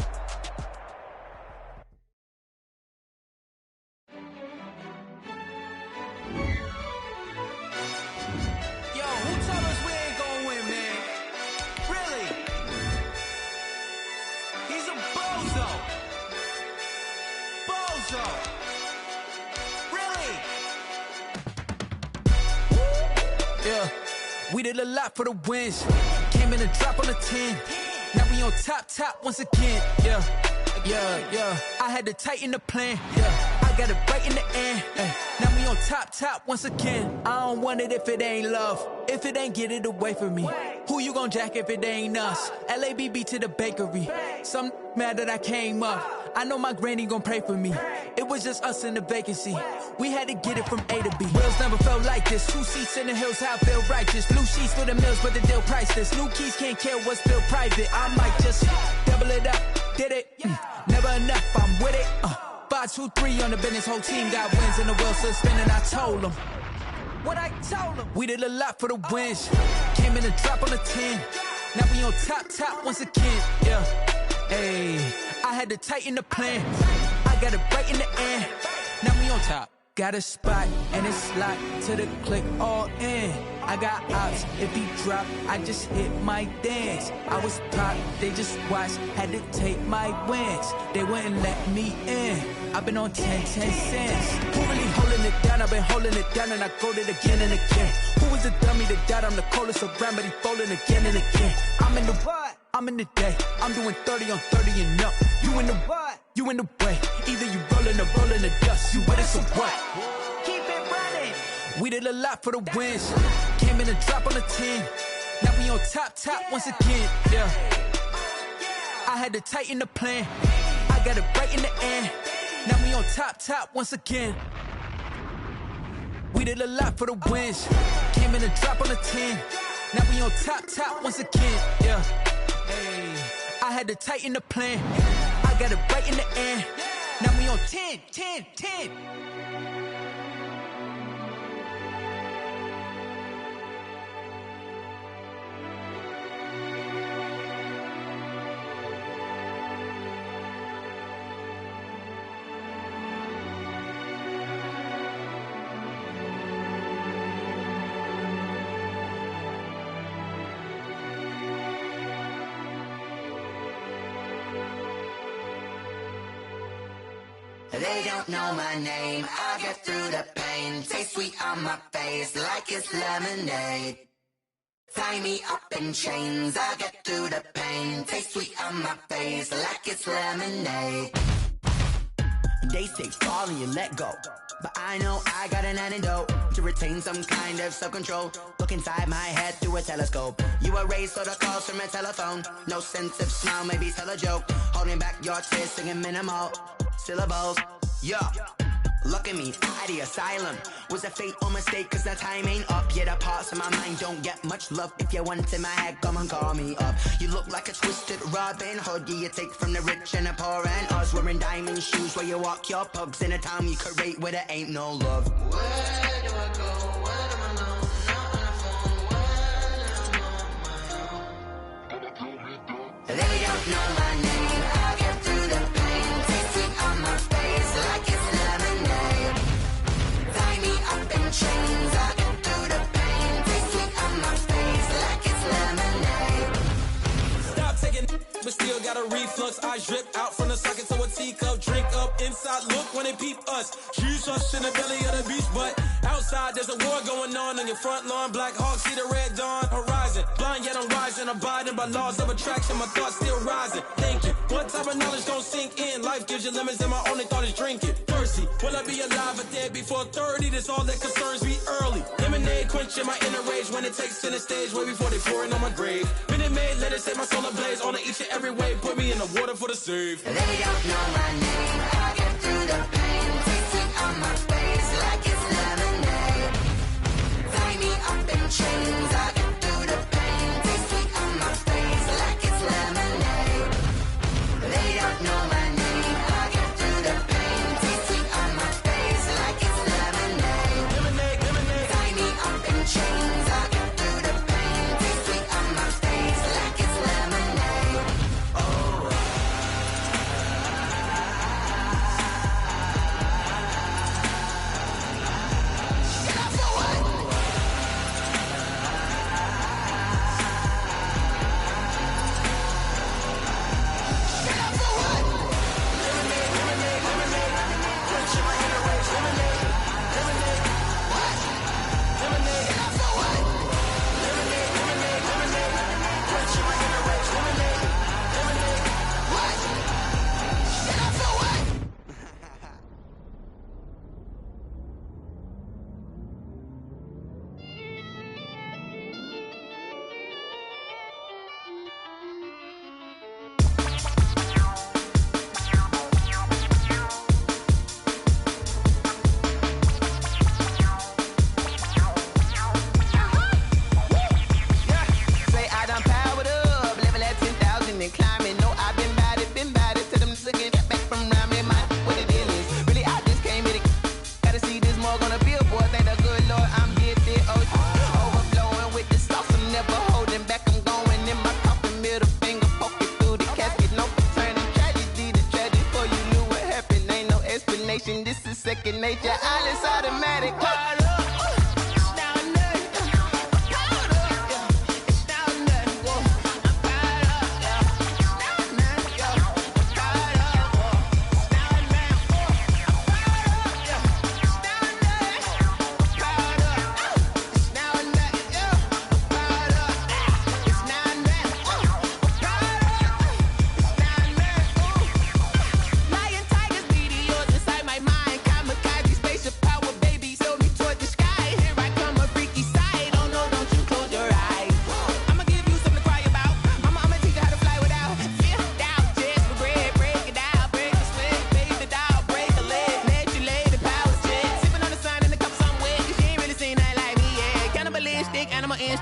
Yo, who told us we ain't gonna win, man? did a lot for the wins. Came in a drop on the 10. Now we on top once again. Yeah. I had to tighten the plan. Yeah. I got it right in the end. Now we on top once again. I don't want it if it ain't love. If it ain't, get it away from me. Who you gon' jack if it ain't us? LABB to the bakery. Some mad that I came up. I know my granny gon' pray for me. It was just us in the vacancy. We had to get it from A to B. Wheels never felt like this. 2 seats in the hills, how I feel righteous. Blue sheets for the mills, but the deal priceless. New keys can't care what's still private. I might just double it up. Did it? Never enough, I'm with it. 5, 2, 3 on the business. Whole team got wins and the wheels still spinning. I told them what I told them. We did a lot for the wins. Came in a drop on the 10. Now we on top once again. Yeah. Hey, I had to tighten the plan. I got it right in the end. Now we on top. Got a spot and it's locked to the click all in. I got ops, if he drop, I just hit my dance. I was top, they just watched, had to take my wins. They wouldn't let me in. I've been on 10 cents. Who really holding it down? I've been holding it down and I go it again and again. Who was the dummy that died? I'm the coldest around, but he folding again and again. I'm in the what? I'm in the day. I'm doing 30 on 30 and up. You in the what? You in the way. Either you rolling or rolling the dust. You with it, so what? Keep it running. We did a lot for the wins. Came in a drop on the 10. Now we on top once again. Yeah. I had to tighten the plan. I got it right in the end. Now we on top once again. We did a lot for the wins. Came in a drop on the 10. Now we on top once again. Yeah. Hey, I had to tighten the plan. I got it right in the end. Now we on 10. They don't know my name, I get through the pain. Taste sweet on my face like it's lemonade. Tie me up in chains, I get through the pain. Taste sweet on my face like it's lemonade. They say fall and you let go, but I know I got an antidote to retain some kind of self-control. Look inside my head through a telescope. You erase all the calls from a telephone. No sense of smile, maybe tell a joke. Holding back your tears, singing minimal syllables. Yeah, look at me, out of the asylum. Was a fate or mistake, cause the time ain't up. Yeah, the parts of my mind don't get much love. If you want in my head, come and call me up. You look like a twisted Robin Hood. Yeah, you take from the rich and the poor and us. Wearing diamond shoes where you walk your pugs. In a town you create where there ain't no love. Where do I go? Where am I alone? Not on the phone. When I'm on my own. They don't know my name. I get through the pain. Taste sweet on my face like it's lemonade. Tie me up in chains. I get through the pain. Taste sweet on my face like it's lemonade. Stop taking, but still got a reflux. Eyes drip out from the socket to a teacup. Drink up inside, look when they peep us. Jesus in the belly of the beast, but outside there's a war going on your front lawn. Black Hawk, see the red dawn horizon. Blind yet I'm rising, abiding by laws of attraction. My thoughts still rising, thinking what type of knowledge gon' sink in? Life gives you lemons and my only thought is drinking. Thirsty, will I be alive or dead before 30? That's all that concerns me early. Lemonade quenching my inner rage when it takes center stage way before they pour it on my grave. Minute Maid, let it set my soul ablaze on each and every way. Put me in the water for the save. They don't know my name. I get through the pain. Taste sweet on my face like it's lemonade. Tie me up in chains. I get through the pain. Taste sweet on my face like it's lemonade. They don't know my name. I get through the pain. Taste sweet on my face like it's lemonade. Lemonade. Tie me up in chains. I get through the pain. Taste sweet on my face like it's lemonade. Oh. second nature. All is automatic. Caught up.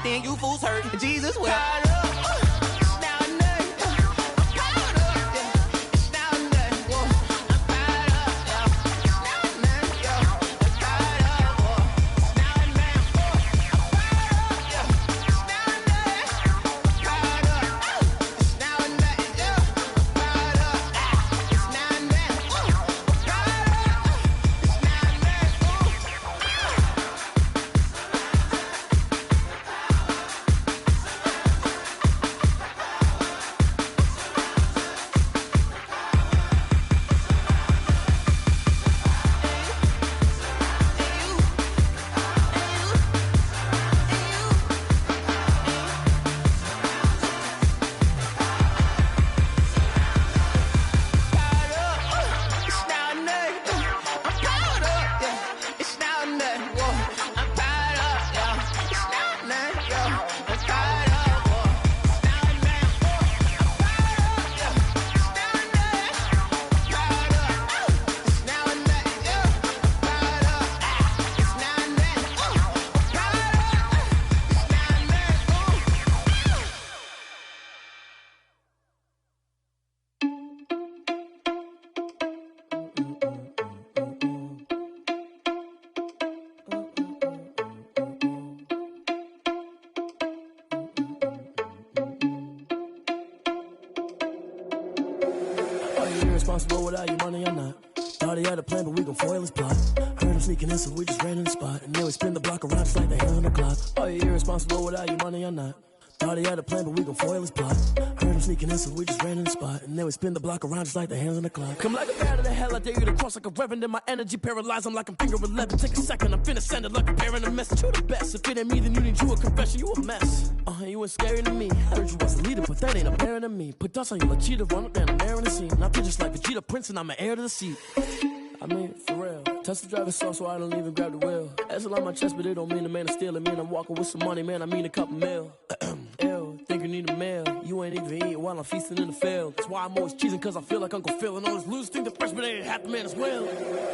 You fools hurt. Jesus will. Irresponsible without your money or not. Thought he had a plan, but we gon' foil his plot. Heard him sneaking in, so we just ran in the spot. And then we spin the block around just like the hand on the clock. Are you irresponsible without your money or not? Thought he had a plan, but we gon' foil his plot. Heard him sneaking in, so we just ran in the spot. And then we spin the block around just like the hands on the clock. Come like a bat of the hell, I dare you to cross like a reverend. In my energy paralyzed, I'm like I'm finger 11. Take a second, I'm finna send it like a parent a message. You the best, if it ain't me, then you need you a confession. You a mess, you ain't scary to me. Heard you was a leader, but that ain't apparent to me. Put dust on you, like cheetah, run up down the air in the scene. I feel just like Vegeta Prince, and I'm an heir to the seat. I mean, for real. Touch the driver's soft, so I don't even grab the wheel. That's on my chest, but it don't mean the man is stealing. Man, I'm walking with some money, man, I mean a couple mil. Ew, think you need a meal. You ain't even eating while I'm feasting in the field. That's why I'm always cheesing, cause I feel like Uncle Phil. And all those losers think the freshman ain't half the man as well.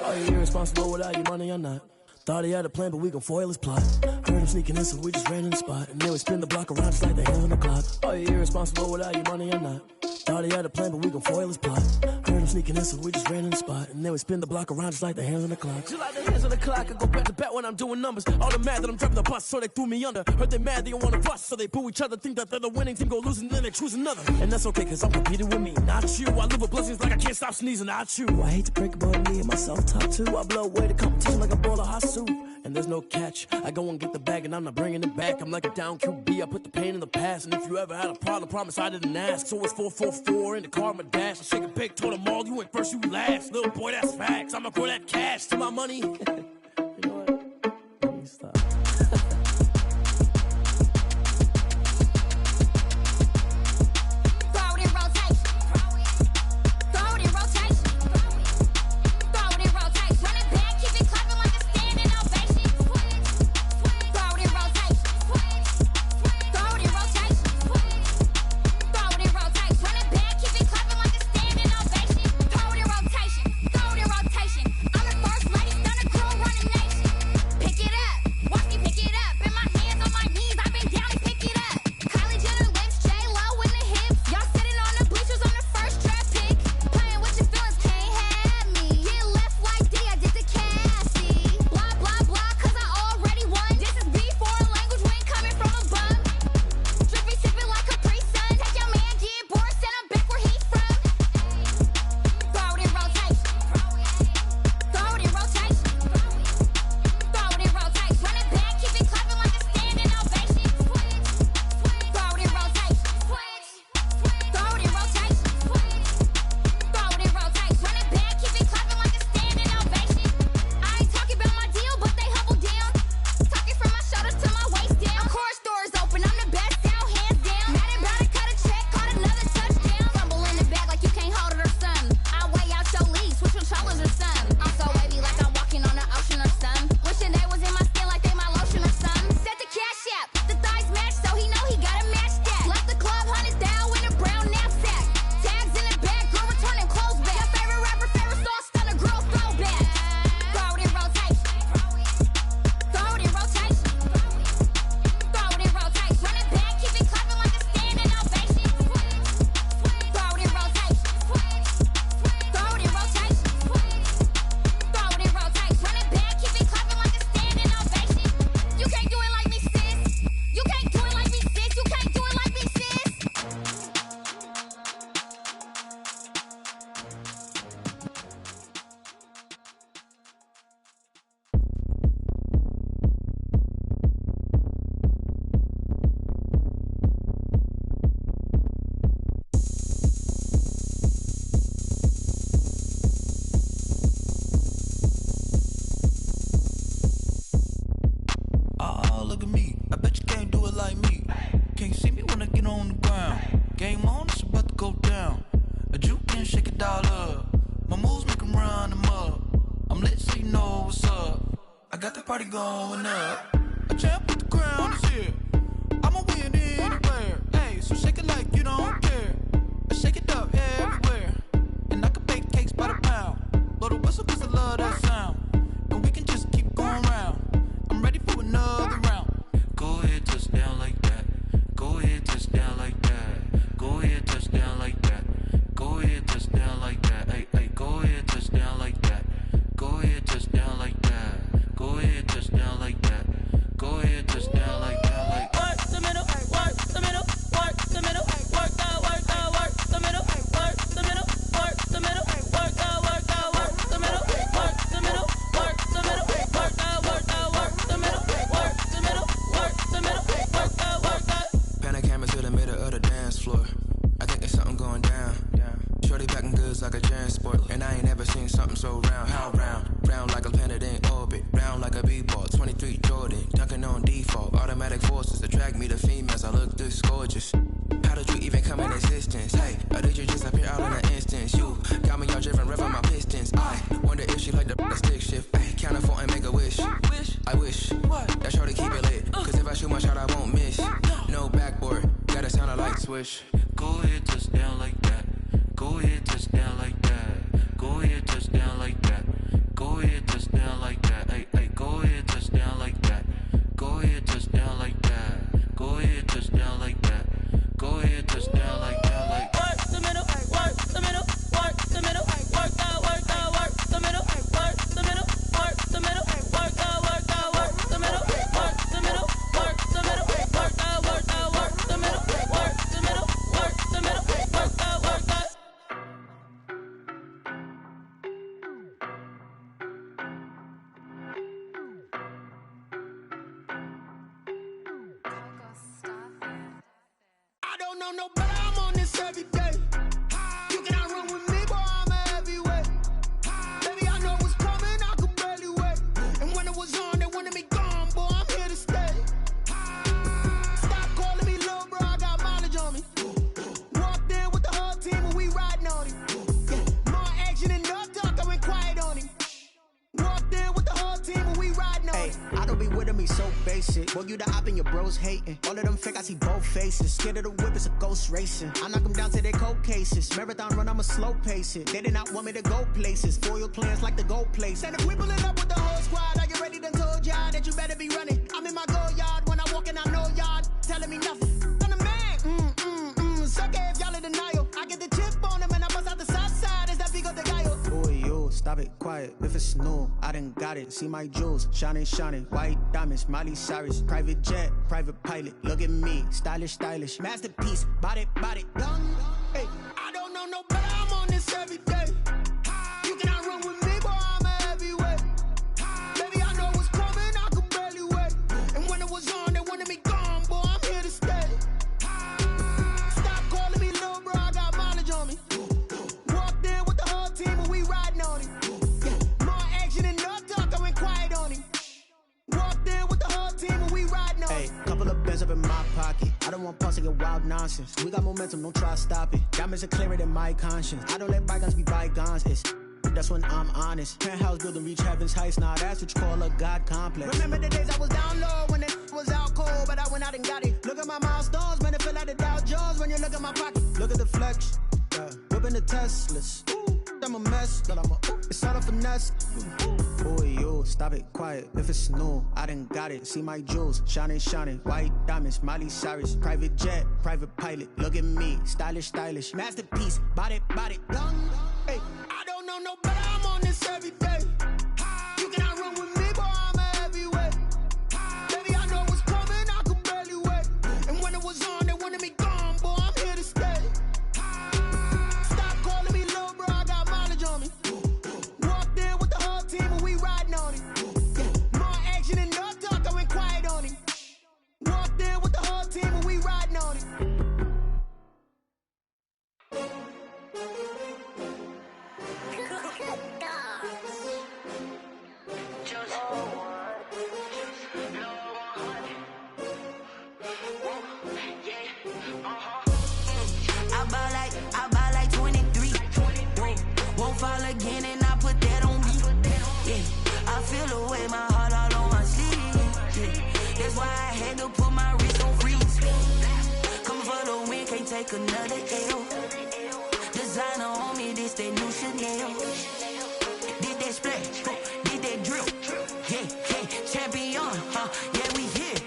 Are you irresponsible without your money or not? Thought he had a plan, but we gon' foil his plot. Heard him sneaking in, so we just ran in the spot. And then we spin the block around just like the hands on the clock. Are you irresponsible without your money or not? Thought he had a plan, but we gon' foil his plot. Heard him sneaking in, so we just ran in the spot. And then we spin the block around just like the hands on the clock. Just like the hands on the clock, I go back to back when I'm doing numbers. All the mad that I'm driving the bus, so they threw me under. Heard they mad, they don't wanna bust, so they boo each other. Think that they're the winning team, go losing, then they choose another. And that's okay, cause I'm competing with me, not you. I live with blessings like I can't stop sneezing, not you. I hate to break it, but me and myself top two. I blow away the competition like a bowl of hot soup. And there's no catch. I go and get the bag and I'm not bringing it back. I'm like a down QB, I put the pain in the past. And if you ever had a problem, promise I didn't ask. So it's 444 in the car, my dash. I shake a big, told them all, you ain't first, you last. Little boy, that's facts. I'ma grow that cash to my money. You know what? Let me stop. Running and shake it all up. My moves make them run them up. I'm lit so you know what's up. I got the party going up. A champ with the crown is here. I'ma win anywhere. Hey, so shake it like you don't care. I shake it up everywhere. And I can bake cakes by the pound. Blow the whistle cause I love that sound. And we can just keep going round. I'm ready for another round. Go ahead, touch down like that. Go ahead, touch down like that. Go ahead, touch down like that. Go ahead, touch down like that. Hey, hey, go ahead, touch down like that. Go ahead, touch down like that. Go ahead, touch down like that. Go ahead, touch down like that. Like work the middle, work the middle, work the middle, work the middle, work the middle, work the middle, work the middle, work the middle, work the middle, work the middle, work the middle, work the middle, work the. Pan a camera to the middle of the dance floor. I think there's something going down. Shorty packing goods like a transport, and I ain't never seen something so round. How round? Round like a planet in orbit, round like a b-ball. 23 Jordan, dunking on default. Automatic forces attract me to females. I look this gorgeous. How did you even come in existence? Hey, or did you just appear out in an instance? You got me all driven, revving my pistons. I wonder if she like the stick shift. Hey, count it 4 and make a wish. I wish that shorty keep it lit, cause if I shoot my shot, I won't miss. No backboard, gotta sound a light switch. Go ahead, touch down like that. Go ahead, touch down like that. Go ahead, touch down like that. Go ahead, touch down like that. Hey, hey, go ahead, touch down like that. Go ahead, touch down like that. Go ahead, touch down like that. Go ahead, touch down like that. Like work the middle, work the middle, work the middle, work the middle, work the middle, work the middle, work the middle, work the middle, work the middle, work the middle, work the middle, work the middle, work the. I don't know no better, I'm on this every day. You cannot run with me, boy, I'm a heavyweight. Baby, I know what's coming, I could barely wait. And when it was on, they wanted me gone, boy, I'm here to stay. Stop calling me little bro, I got mileage on me. Walked in with the whole team and we riding on him. More action and no talk, I went quiet on him. Walked in with the whole team and we riding on him. I don't be with him, he's so basic. Boy, you the op and your bros hating. All of them fake, I see both faces. Scared of the whip, it's a ghost racing. I knock them down to their cold cases. Marathon run, I'ma slow pace it. They did not want me to go places. Foil plans like the gold place. And if we pulling up with the whole squad, are you ready? Done told y'all that you better be running. I'm in my go yard when I walk in, I know y'all telling me nothing. I'm the man, suck it if y'all in denial. I get the chip on them and I bust out the south side. Is that big of the guy? Boy, yo, stop it, quiet. If it's new, I done got it. See my jewels, shining, shining. White diamonds, Miley Cyrus. Private jet, private pilot. Look at me, stylish, stylish. Masterpiece, body, young. Hey, I don't know no better, I'm on this every day. You cannot run with me, boy, I'm a heavyweight. Baby, I know what's coming, I could barely wait. And when it was on, they wanted me gone, boy, I'm here to stay. Stop calling me little bro, I got mileage on me. Walked in with the whole team and we riding on him. More action and no talk, I went quiet on him. Walked in with the whole team and we riding on him. Hey, couple of bands up in my pocket. I don't want pulse to get wild nonsense. We got momentum, don't try to stop it. Diamonds are clearer than my conscience. I don't let bygones be bygones. It's that's when I'm honest. Penthouse building reach heaven's heights. Now that's what you call a God complex. Remember the days I was down low when it was out cold, but I went out and got it. Look at my milestones, man, it feel like the Dow Jones when you look at my pocket. Look at the flex, whipping the Teslas. I'm a mess, but it's all a finesse. Boy, yo, stop it, quiet. If it's new, I done got it. See my jewels, shining, shining. White diamonds, Miley Cyrus. Private jet, private pilot. Look at me, stylish, stylish. Masterpiece, body, young. Hey, I don't know no better, I'm on this every day. You cannot run with me, boy, I'm a heavyweight. Baby, I know what's coming, I could barely wait. And when it was on, they wanted me gone, boy, I'm here to stay. Stop calling me little bro, I got mileage on me. Walked in with the whole team and we riding on him. More action and no talk, I went quiet on him. Walked in with the whole team and we riding on him. take another L. Designer on me, this that new Chanel. Did that splash, did that drill. Yeah, champion, yeah, we here.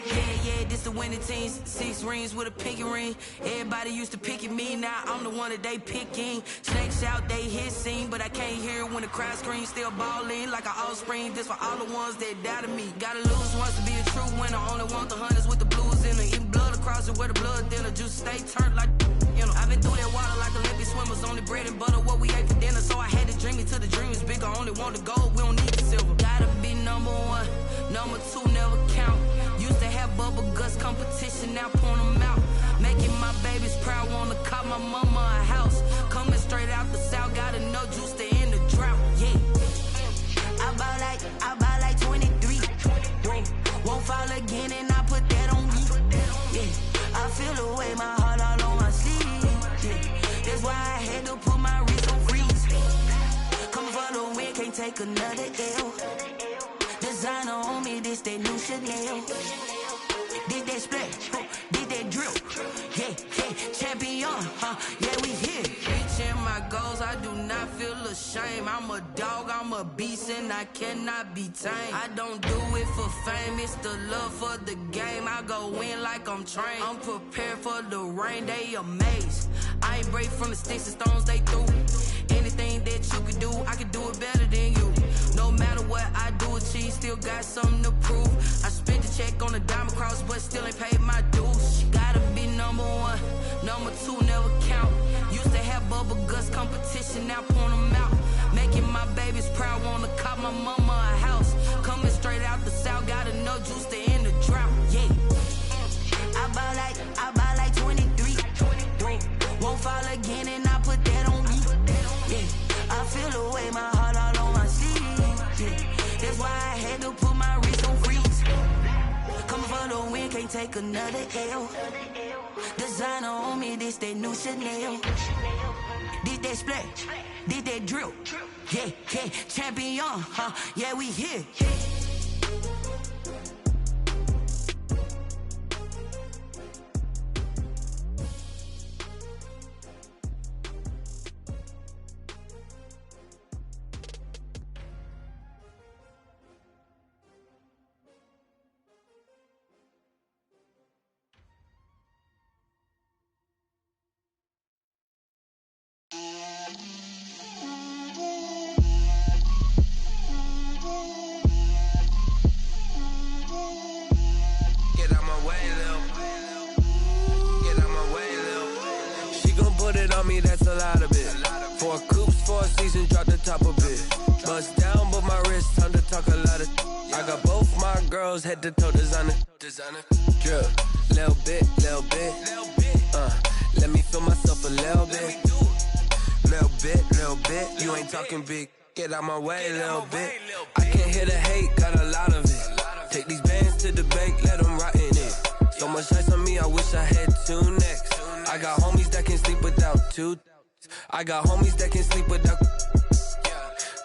Yeah, this the winning team. 6 rings with a pinky ring. Everybody used to pick at me, now I'm the one that they picking. Snakes out, they hit scene, but I can't hear it when the crowd screams. Still ballin' like an offspring. This for all the ones that doubted me. Gotta lose once to be a true winner. Only want the hunters with the blues in it. Eating blood across it where the blood dinner. Juice stay turned like, you know. I've been through that water like Olympic swimmers. Only bread and butter, what we ate for dinner. So I had to dream it till the dream is bigger. Only want the gold, we don't need the silver. Gotta be number 1, number 2 never count. Used to have bubble guts competition, now point them out. Making my babies proud, wanna call my mama a house. Coming straight out the south, gotta know juice to end the drought. Yeah, I bought like 23. Won't fall again, and I put that on me. Yeah, I feel the way, my heart all on my sleeve. Yeah, that's why I had to put my wrist on freeze. Come for the win, can't take another L. Designer on me, this that new Chanel. Did that splash, did that drill. Yeah, champion, yeah, we here. Reaching my goals, I do not feel ashamed. I'm a dog, I'm a beast, and I cannot be tamed. I don't do it for fame, it's the love for the game. I go in like I'm trained. I'm prepared for the rain, they amazed. I ain't break from the sticks and stones they threw. Anything that you could do, I could do it better than you. No matter what I do achieve, still got something to prove. I spent the check on the diamond cross, but still ain't paid my dues. Gotta be number 1, number 2 never count. Used to have bubble guts competition, now point them out. Making my babies proud, wanna call my mama a house. Coming straight out the south, gotta know juice to end the drought. Yeah, I bought like 23. Won't fall again, and I put that on me. Yeah, I feel the way, my heart all on my sleeve. Yeah, that's why I had to put my wrist on freeze. Coming for the win, can't take another L. Designer on me, this that new Chanel. Did that splash, did that drill. Yeah, champion, yeah, we here. That's a lot of it. 4 coops, 4 seasons, drop the top of it. Bust down, but my wrist, time to talk a lot of. I got both my girls head to toe designer. Drip, little bit. Let me feel myself a little bit. Little bit. You ain't talking big. Get out my way, little bit. I can't hear the hate, got a lot of it. Take these bands to the bank, let them rot in it. So much ice on me, I wish I had 2 necks. I got homies that can sleep without 2. I got homies that can sleep without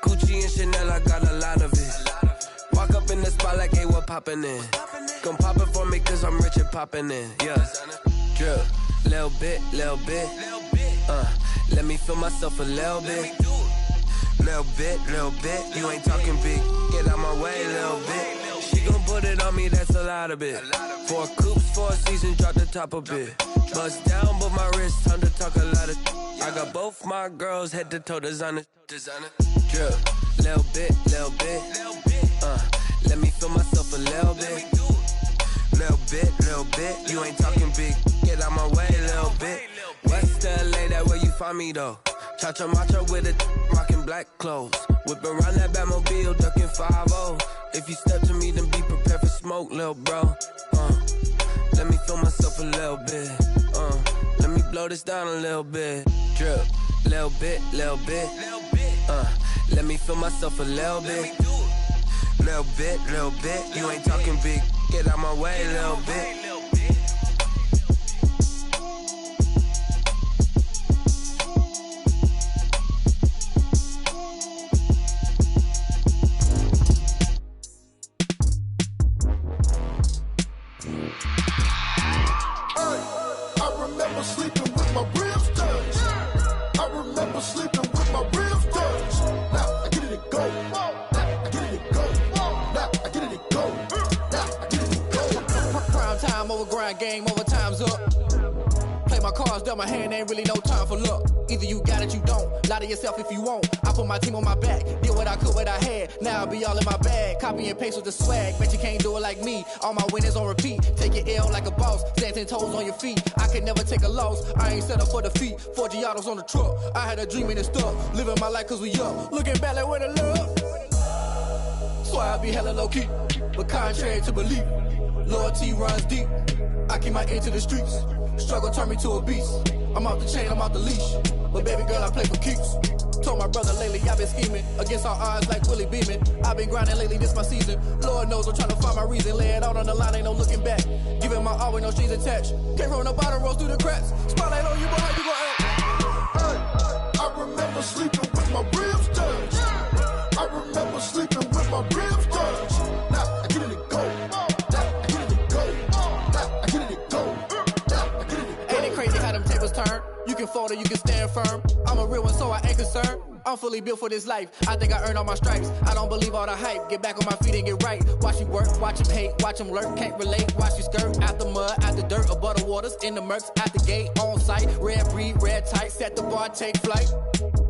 Gucci and Chanel, I got a lot of it. Walk up in the spot like, hey, what poppin' in? Gon' pop it for me cause I'm rich and poppin' in. Yeah, drip, little bit. Let me feel myself a little bit. Little bit. You ain't talking big. Get out my way, little bit. She gon' put it on me, that's a lot of it. 4 coops, 4 seasons, drop the top of it. Bust down, but my wrist, time to talk a lot of. I got both my girls head to toe designer. Drip, little bit. Let me feel myself a little bit. Little bit. You ain't talking big. Get out my way, little bit. West LA, that where you find me though. Cha-cha matcha with a rockin' black clothes. Whip around that Batmobile, ducking 5-0. If you step to me, then be prepared for smoke, lil' bro. Let me feel myself a little bit. Let me blow this down a little bit. Drip, little bit. Let me feel myself a little bit. Little bit. You ain't talking big. Get out my way, little bit. I remember sleeping sleeping with my ribs touched. I remember sleeping with my ribs touched. Now I get it and go. Now I get it and go. Now I get it and go. Now I get it and go. Prime time over grind game, over time's up. Play my cards, dealt my hand, ain't really no time for luck. Either you got it, you don't. Lie to yourself if you won't. I put my team on my back, did what I could, what I had. Now I'll be all in my bag. Copy and paste with the swag. Bet you can't do it like me. All my winners on repeat. Take your L like a boss. Stand 10 toes on your feet. I can never take a loss. I ain't set up for defeat. 4 Giottos on the truck. I had a dream and it stuck. Living my life cause we up. Looking back like where the love. So I be hella low key. But contrary to belief, loyalty runs deep. I keep my ear to the streets. Struggle turned me to a beast. I'm off the chain, I'm off the leash. But baby girl, I play for keeps. Told my brother lately, I've been scheming against all odds like Willie Beeman. I've been grinding lately, this my season. Lord knows I'm trying to find my reason. Lay it out on the line, ain't no looking back. Giving my all with no strings attached. Can't roll no bottom, rolls through the cracks. Spotlight on you, boy, how you gon' act? Hey, I remember sleeping with my ribs touched. I remember sleeping with my ribs touched. Now I get it and go. Now I get it and go. Now I get it and go. Now I get it and go. Ain't it crazy how them tables turn? You can fold or you can stand firm. I'm a real one, so I ain't concerned. I'm fully built for this life. I think I earned all my stripes. I don't believe all the hype. Get back on my feet and get right. Watch you work, watch him hate, watch him lurk. Can't relate, watch you skirt. Out the mud, out the dirt, above the waters, in the murks, out the gate, on site. Red breed, red tight, set the bar, take flight.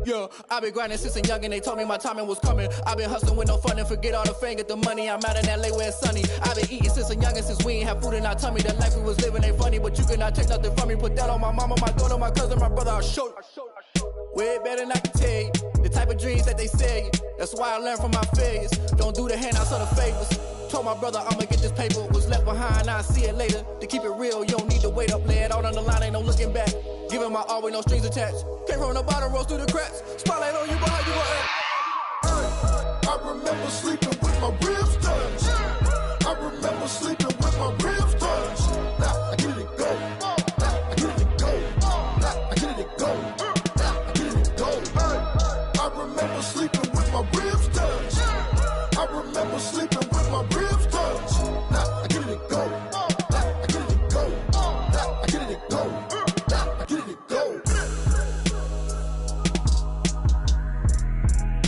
Yeah, I've been grinding since a young and they told me my timing was coming. I've been hustling with no fun and forget all the fame, get the money. I'm out in LA where it's sunny. I've been eating since a young and since we ain't have food in our tummy. The life we was living ain't funny, but you cannot take nothing from me. Put that on my mama, my daughter, my cousin, my brother, I'll show you. Way better than I can tell you. The type of dreams that they sell you. That's why I learned from my failures. Don't do the handouts or the favors. Told my brother I'ma get this paper. Was left behind, I'll see it later. To keep it real, you don't need to wait up. Lay it out on the line, ain't no looking back. Giving my all with no strings attached. Can't roll no bottom, rolls through the cracks. Spotlight on you, boy, how you gon' act? Hey, I remember sleeping with my ribs touched. I remember sleeping with my ribs touched. Now I get it and go. Now I get it and go. Now I get it and go. Now I get it and go. Hey, I remember sleeping with my ribs touched. I remember sleeping with my ribs touched. Now I get it and go. Now I get it and go. Now I get it and go. Now I get it and go.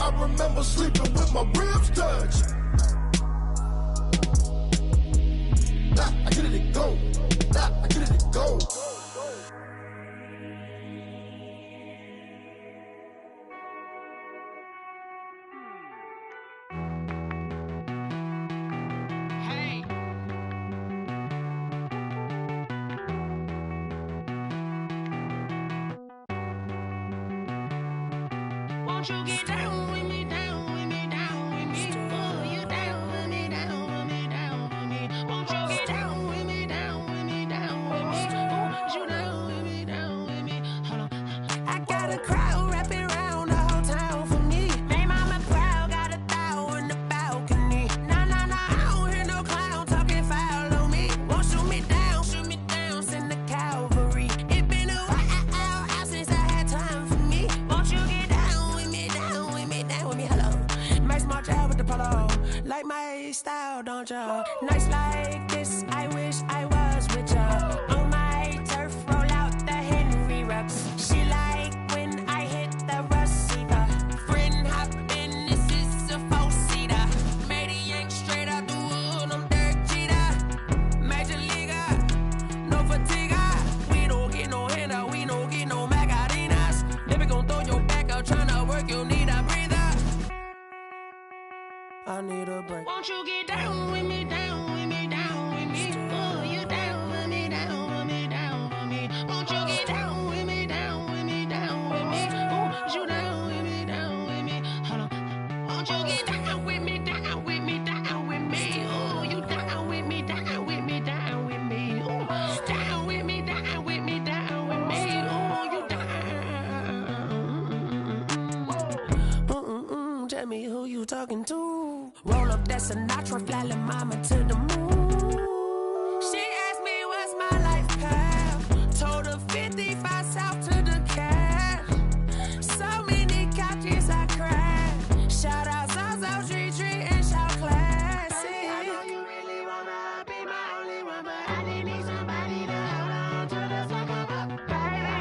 I remember sleeping with my ribs touched. Now I get it and go. Now I get it and go. Won't you get down with me, down with me, down with me? Oh, you down with me, down with me, down with me. Won't you get down with me, down with me, down with me? Oh, you down with me, down with me? Hold on. I got a crowd wrapping around the whole town for me. Name on my crowd, got a thou in the balcony. Nah, nah, nah, I don't hear no clown talking foul on me. Won't shoot me down, send the cavalry. It been a while since I had time for me. Won't you get down with me, down with me, down with me? Hello. Max March out with the polo. Like my style, don't ya? Nights like this, I wish I was with ya. On my turf, roll out the Henry Rux. She like when I hit the receiver. Friend hop in, this is a four-seater. Made a yank straight out the wood, I'm Derek Jeter. Major leaguer, no fatigue. We don't get no handout, we don't get no Macarinas. Never gon' throw your back out, tryna work, you need a breather. I need a break. Won't you get down with me, down with me, down with me? Oh, you down with me, down with me, down with me? Won't you get down with me, down with me, down with me? Oh, you down with me, down with me? Hold on. Won't you get down with me, down with me, down with me? Oh, you down with me, down with me, down with me? Oh, down with me, down with me, down with me? Oh, you down. Tell me who you talking to. Roll up that Sinatra, fly la mama to the moon. She asked me what's my life path. Told her 55 south to the cash. So many couches I cried. Shout out South Street and shout classic. I know you really wanna be my only one, but I need somebody to hold on to the second up. Baby,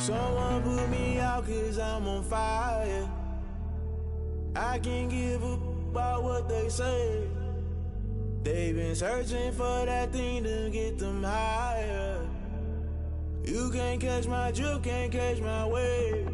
Someone put me out 'cause I'm on fire. I can't give a about what they say. They've been searching for that thing to get them higher. You can't catch my drift, can't catch my wave.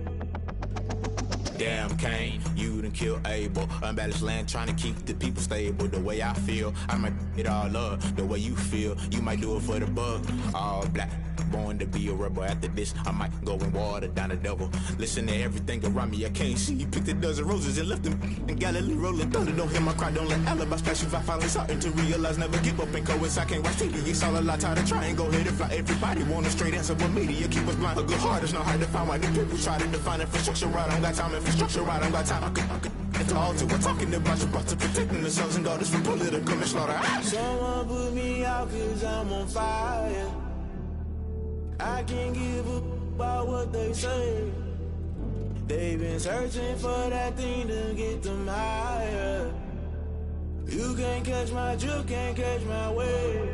Damn, Kane, you done killed Abel. Unbalanced land, trying to keep the people stable. The way I feel, I might it all up. The way you feel, you might do it for the buck. All black, born to be a rebel. After this, I might go and water down the devil. Listen to everything around me, I can't see. Picked a dozen roses and left them in Galilee rolling thunder. Don't hear my cry, don't let alibis pass you. I finally starting to realize, never give up and coincide. I can't watch TV, it's all a lot. Tired of trying, go ahead and fly. Everybody want a straight answer, but media keep us blind. A good heart is not hard to find. Why the people try to define infrastructure right? I don't got time, infrastructure right, I don't got time. I could it's all to. We're talking about you, about to protecting the sons and daughters from political and slaughter. Someone put me out 'cause I'm on fire. I can't give a about what they say. They've been searching for that thing to get them higher. You can't catch my drift, can't catch my wave.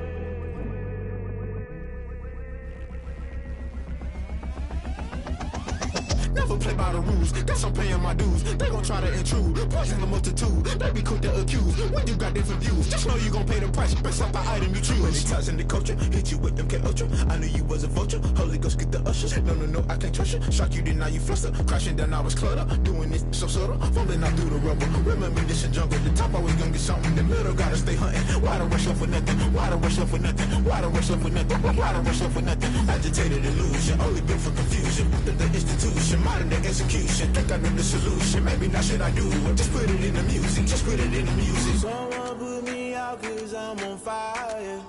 Never play by the rules, guess I'm paying my dues. They gon' try to intrude, poison the multitude. They be quick to accuse, when you got different views. Just know you gon' pay the price, based off the item you choose. Many times in the culture, hit you with MK Ultra. I knew you was a vulture, Holy Ghost get the ushers. No, I can't trust you. Shock you, then now you fluster. Crashing down, I was clutter. Doing this so subtle, falling out through the rubble. Remember this a jungle, the top always gonna get something. The middle gotta stay hunting. Why the rush left with nothing? Why the rush left with nothing? Why the rush left with nothing? Why the rush left with nothing? Agitated illusion, only built for confusion. The institution, modern day execution. Think I know the solution. Maybe not should I do it? Just put it in the music. Just put it in the music. Someone put me out 'cause I'm on fire.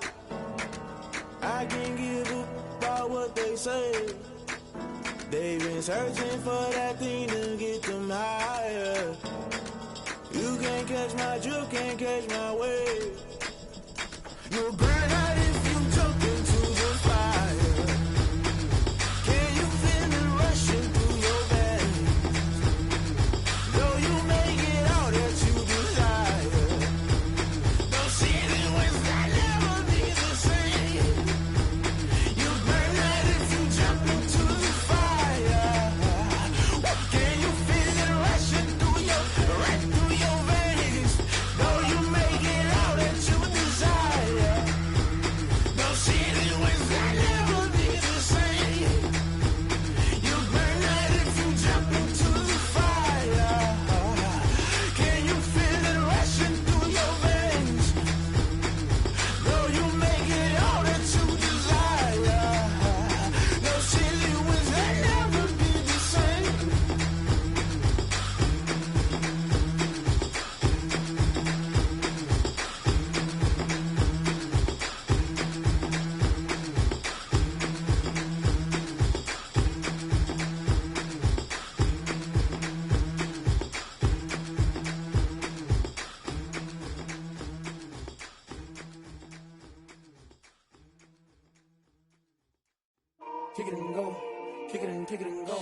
I can't give a about what they say. They've been searching for that thing to get them higher. You can't catch my drift, can't catch my wave. You'll burn out if you jump into the fire. Can you feel it rushing through your veins? Though you make it all that you desire. Those feelings will never be the same. You burn out if you jump into the fire. Can you feel it rushing through right through your veins? Though you make it all that you desire. Those feelings will never be the same. You burn out if you jump into the fire. Can you feel it rushing through your veins? Though you make it all that you desire. Those feelings will never be the same. Kick it and go. Kick it and go.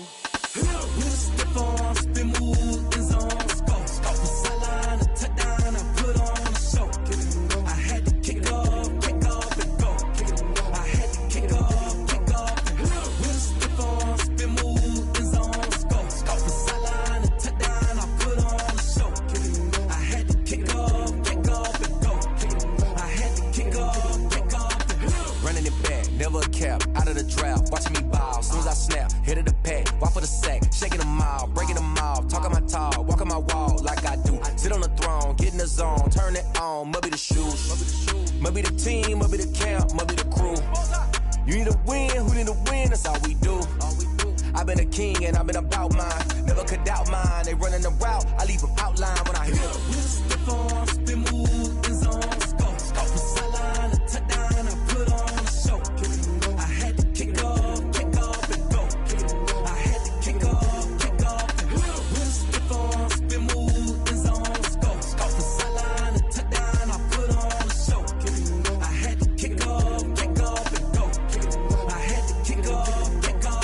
With a stiff on, spin move, in zone, let's go. Off the sideline, a touchdown, I put on a show. I had to kick off and go. I had to kick off and go. With a stiff on, spin move, in zone, let's go. Off the sideline, a touchdown, I put on a show. I had to kick off and go. king and I've been about mine. Never could doubt mine. They running the route, I leave them outline when I hear them. Step on, spin, move, and zone, scope. From sideline to touchdown, I put on a show. I had to kick off and go. I had to kick off and go. Step on, spin, move, and zone, scope. From sideline to touchdown, I put on a show. I had to kick off and go. I had to kick off and go.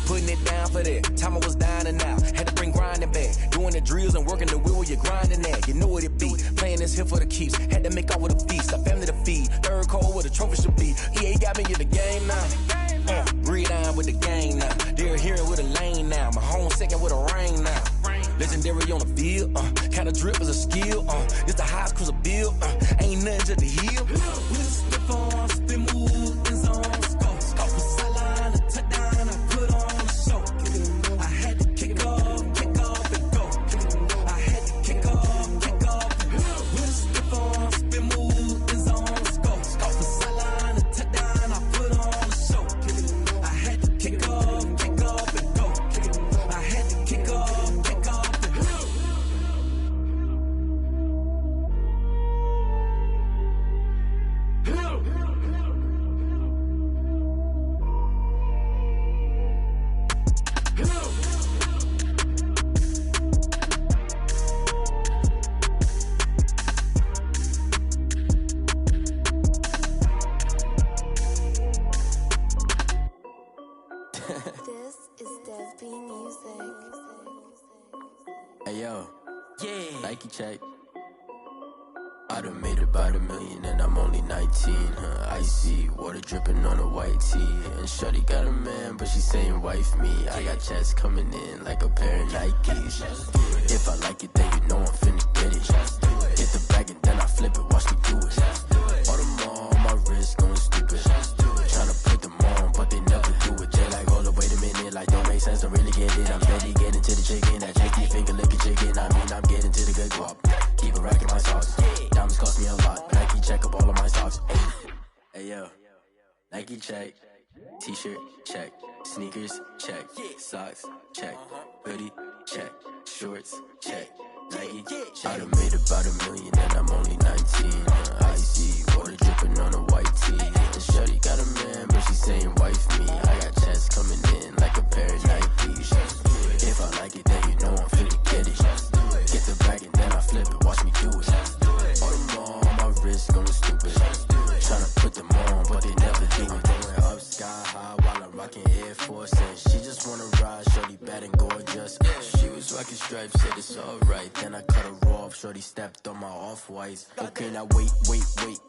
Putting it down for that. Time I was down and out. Had to bring grinding back. Doing the drills and working the wheel, you're grinding that. You know what it be. Playing this here for the keeps. Had to make out with a feast. A family to feed. Third cold where the trophy should be. EA got me in the game now. Breed on with the game now. They're hearing with a lane now. My home second with a rain now. Legendary on the field. Kind of drip is a skill. It's the highest cruiser bill. Ain't nothing just the heel. Step on, spin, move, and zone, scope. From sideline to touchdown, I put on a show. I had to kick off and go. I had to kick off and go. Step on, spin, move, and zone, scope. From sideline to touchdown, I put on a show. I had to kick off and go. I had to kick off and go. This is Desby Music. Hey yo, Nike check. I done made about $1 million and I'm only 19. Icy water dripping on a white tee. And shorty got a man, but she saying wife me. I got checks coming in like a pair of Nikes. If I like it, then you know I'm finna get it. Get the bag and then I flip it, watch me do it. All them on my wrist going stupid. Tryna put them on, but they never do it. They like, hold up, wait a minute, like don't make sense, don't really get it. I'm steady getting to the chicken, that tricky finger licking chicken. I mean, I'm getting to the good guap. Keep a rack in my socks. Diamonds cost me a lot. Nike check up all of my socks. Hey yo, Nike check. T-shirt check. Sneakers check. Socks check. Hoodie check. Shorts check. Nike I done made about $1 million and I'm only 19. Icy water dripping on a white tee. And shorty got a man, but she saying wife me. I got checks coming in like a pair of Nikes. If I like it, then you know I'm finna get it. Get the bag and then I flip it, watch me do it. All them on my wrist going stupid. Tryna put them on, but they never do it. Going up sky high while I'm rocking Air Force. And she just wanna ride, shorty bad and gorgeous. She was rocking stripes, said it's alright. Then I cut her off, shorty stepped on my off-whites. Okay, now wait.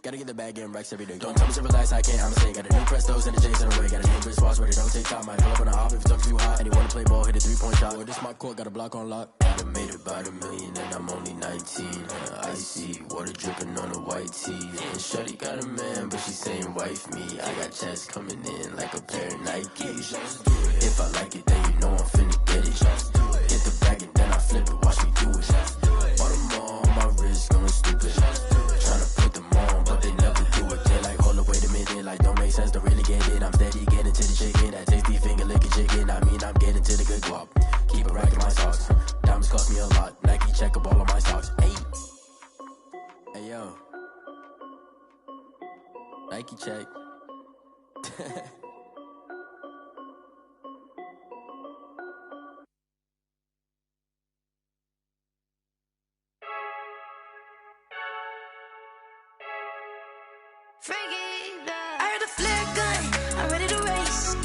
Gotta get the bag and racks every day. Don't tell me to relax, I can't, I'ma say. Got a new Prestos and a J's in the way. Got a new Chris Foss ready, don't take time. Might pull up on a hop if it's too hot. And he wanna play ball, hit a 3-point shot. Or this my court, got a block on lock. I done made about $1 million and I'm only 19. Icy water dripping on a white tee. And shorty got a man, but she saying wife me. I got checks coming in like a pair of Nikes. If I like it, then you know I'm finna get it. Get the bag and then I flip it, watch me do it. All them on my wrist going stupid. Tryna put them on, but they never do it. They like, hold up, wait a minute, like don't make sense, don't really get it. I'm steady getting to the chicken, that tasty finger licking chicken. I mean, I'm getting to the good guap. Keep a rack in my socks. Diamonds cost me a lot. Nike check up all of my socks. Hey yo, Nike check. I heard the flare gun, I'm ready to race.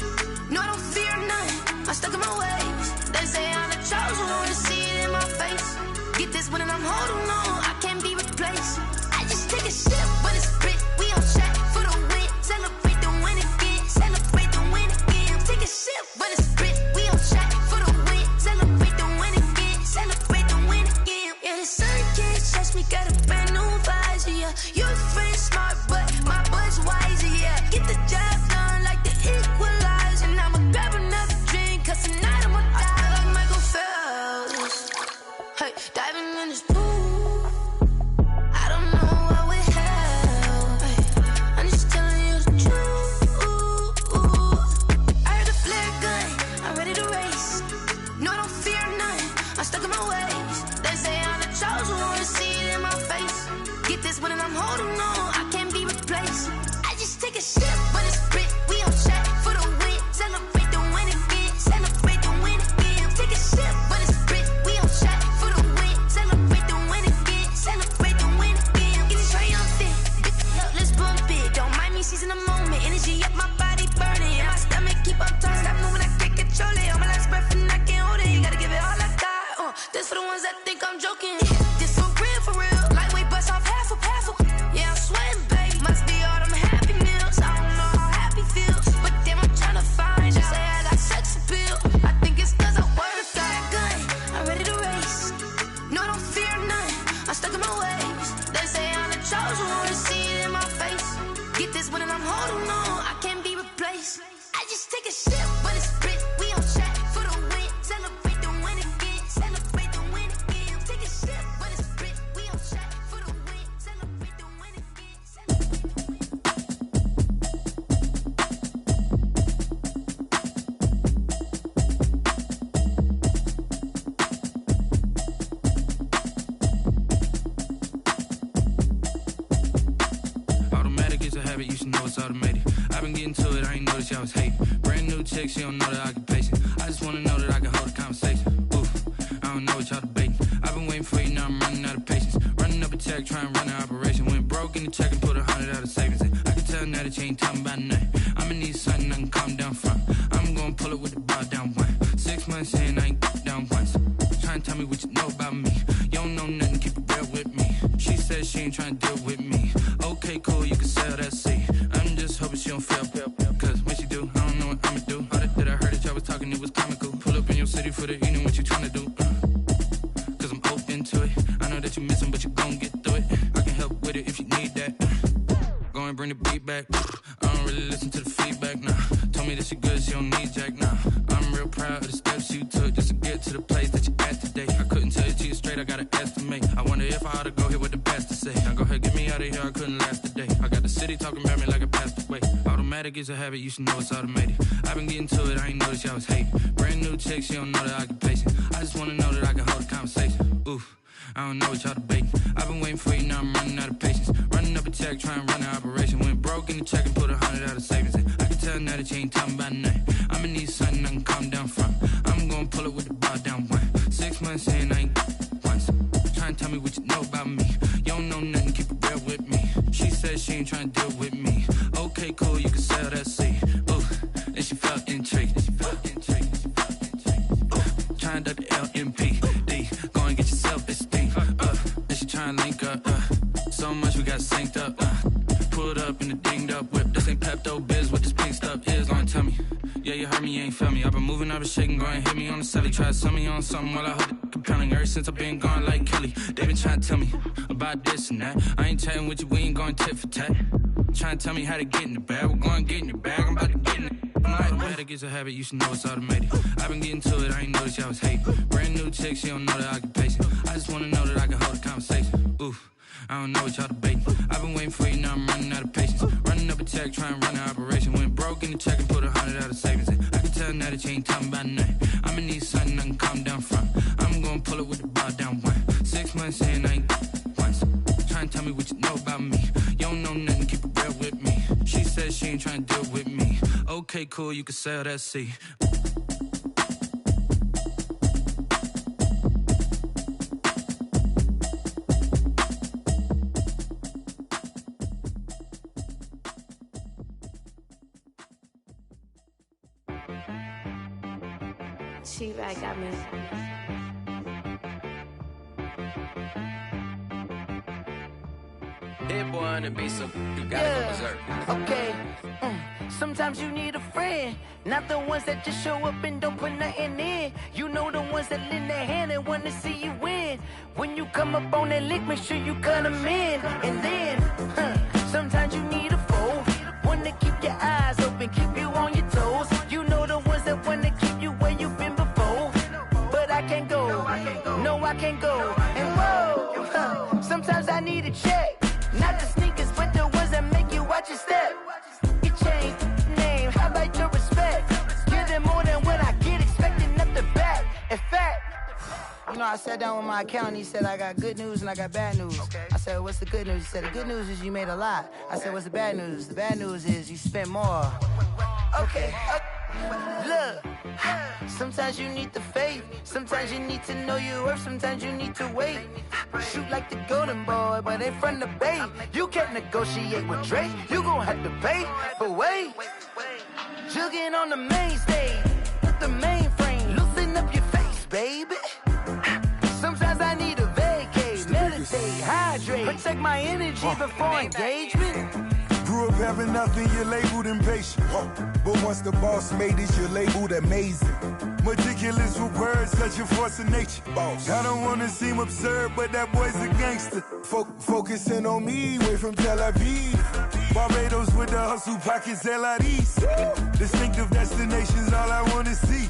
No, I don't fear none, I'm stuck in my ways. They say I'm the chosen one, to see it in my face. Get this one and I'm holding on, I can't be replaced. I just take a sip when it's split, we on track for the win. Celebrate the win again, celebrate the win again. Take a sip when it's split, we on track for the win. Celebrate the win again, celebrate the win again. Yeah, the sun can't touch me, got a brand new visor, yeah. Your friend smart, but my bud's wiser, yeah. Get the job done like the equalizer. And I'ma grab another drink, cause tonight I'ma die like Michael Phelps. Hey, diving in this pool. race. No, I don't fear nothing. I'm stuck in my ways. They say I'm the chosen one, see it in my face. Get this one and I'm holding on. I can't be replaced. I just take a sip, but it's split. We on track for the win. Celebrate the win again. Celebrate the win again. Take a sip, but it's split. We on track for the win. Celebrate the win again. Celebrate the win again. Get it triumphant. Let's bump it. Don't mind me seizing the moment. Energy up my body burning. And my stomach keep on turning. Stop moving, I can't control it. On my last breath and I can't hold it. You gotta give it all I got. This for the ones that think I'm joking. This for real, for real. Lightweight bust off half a. Yeah, I'm sweating, baby. Must be all them happy meals. I don't know how happy feels, but damn, I'm trying to find out. Say I got sex appeal. I think it's cause I word of got a gun. I'm ready to race. No, I don't fear nothing. I'm stuck in my ways. They say I'm the chosen one, see it in my face. Get this one and I'm holding on. I can't be replaced. I just take a sip, but it's split. We on track for the win. Celebrate the win again. Celebrate the win again. Take a sip, but it's split. We on track for the win. Celebrate the win again. Automatic is a habit, you should know it's automated. I've been getting to it, I ain't noticed y'all was hating. Brand new chick, she don't know the occupation. I just wanna know that I can hold a conversation. Oof, I don't know what y'all debating. I've been waiting for you, now I'm running out of patience. Running up a check, trying to run an operation. Went broke in the check and put 100 out of savings in. I can tell now that you ain't talking about nothing. I'ma need something I can calm down from. I'm gonna pull it with the bar down one. 6 months in, I ain't down once. Trying to tell me what you know about me. You don't know nothing, keep it real with me. She said she ain't trying to deal with me. Okay, cool, you can sell that seat. I'm just hoping she don't fail. Cause when she do, I don't know what I'ma do. All that I heard that y'all was talking, it was comical. Pull up in your city for the evening, what you trying to do? Cause I'm open to it. I know that you missing, but you gon' get through it. I can help with it if you need that. Go and bring the beat back. I don't really listen to the feedback, nah. Told me that she good, she don't need jack, nah. I'm real proud of the steps you took just to get to the place that you at today. I couldn't tell you to you straight, I gotta estimate. I wonder if I ought to go here with the best to say. Now go ahead, get me out of here, I couldn't last today. I got the city talking about me like I passed away. Automatic is a habit, you should know it's automated. I've been getting to it, I ain't noticed y'all was hating. Brand new chick, she don't know the occupation. I just wanna know that I can hold a conversation. Oof, I don't know what y'all debating. I've been waiting for you, now I'm running out of patience. Running up a check, trying to run an operation. Went broke in the check and put 100 out of savings in. I can tell now that you ain't talking about nothing. I'ma need something I can calm down from. I'm gonna pull it with the bar down one. 6 months in, I ain't once. Trying to tell me what you know about me. You don't know nothing, keep it real with me. She said she ain't trying to deal with me. Okay, cool, you can sell that seat. Ooh, and she felt intrigued. Trying to the LMPD. Go and get your self-esteem. And she trying to link up. So much we got synced up. Pulled up in the dinged up whip. This ain't Pepto-Biz, what this pink stuff is. Gonna tell me. Yeah, you heard me, you ain't felt me. I've been moving, I've been shaking, go and hit me on the celly. Try to sell me on something while I hold it compelling. Ever since I've been gone like Kelly, they been trying to tell me about this and that. I ain't chatting with you, we ain't going tit for tat. Trying to tell me how to get in the bag. We're going to get in the bag, I'm about to get in it. Automatic is a habit, you should know it's automated. I've been getting to it, I ain't noticed y'all was hating. Brand new chick, she don't know the occupation. I just wanna know that I can hold a conversation. Oof, I don't know what y'all debating. I've been waiting for you, now I'm running out of patience. Running up a check, trying to run an operation. Went broke in the check and put 100 out of savings in. I can tell now that you ain't talking about nothing. I'ma need something I can calm down from. I'm gonna pull it with the bar down one. 6 months in, I ain't once. Trying to tell me what you know about me. You don't know nothing, keep it real with me. She said she ain't trying to deal with me. Okay, cool, you can sell that seat. T-Rag got me. Hit boy on the beat, so you gotta go berserk. Okay. Sometimes you need a friend, not the ones that just show up and don't put nothing in. You know the ones that lend their hand and wanna see you win. When you come up on that lick, make sure you cut them in. And then, sometimes you need a foe, one to keep your eyes open, keep you on your toes. You know the ones that wanna keep you where you've been before. But I can't go, no I can't go. And whoa, sometimes I need a check. Not the sneakers, but the ones that make you watch your step. You change name, how about your respect? Give them more than what I get, expecting up the know, I sat down with my accountant. He said, I got good news and I got bad news. Okay. I said, what's the good news? He said, the good news is you made a lot. I said, what's the bad news? The bad news is you spent more. Okay. Look, sometimes you need the faith. Sometimes you need to know your worth. Sometimes you need to wait. Shoot like the golden boy, but ain't from the bay. You can't negotiate with Drake. You gon' have to pay. But wait, jugging on the main stage. Put the mainframe. Loosen up your face, baby. Sometimes I need a vacate. Meditate, hydrate. Protect my energy before engagement. Grew up having nothing, you're labeled impatient. But once the boss made it, you're labeled amazing. Meticulous with words, such a force of nature. Boss. I don't wanna seem absurd, but that boy's a gangster. Focusing on me, way from Tel Aviv. Barbados with the hustle pockets, LIDs. Distinctive destinations, all I wanna see.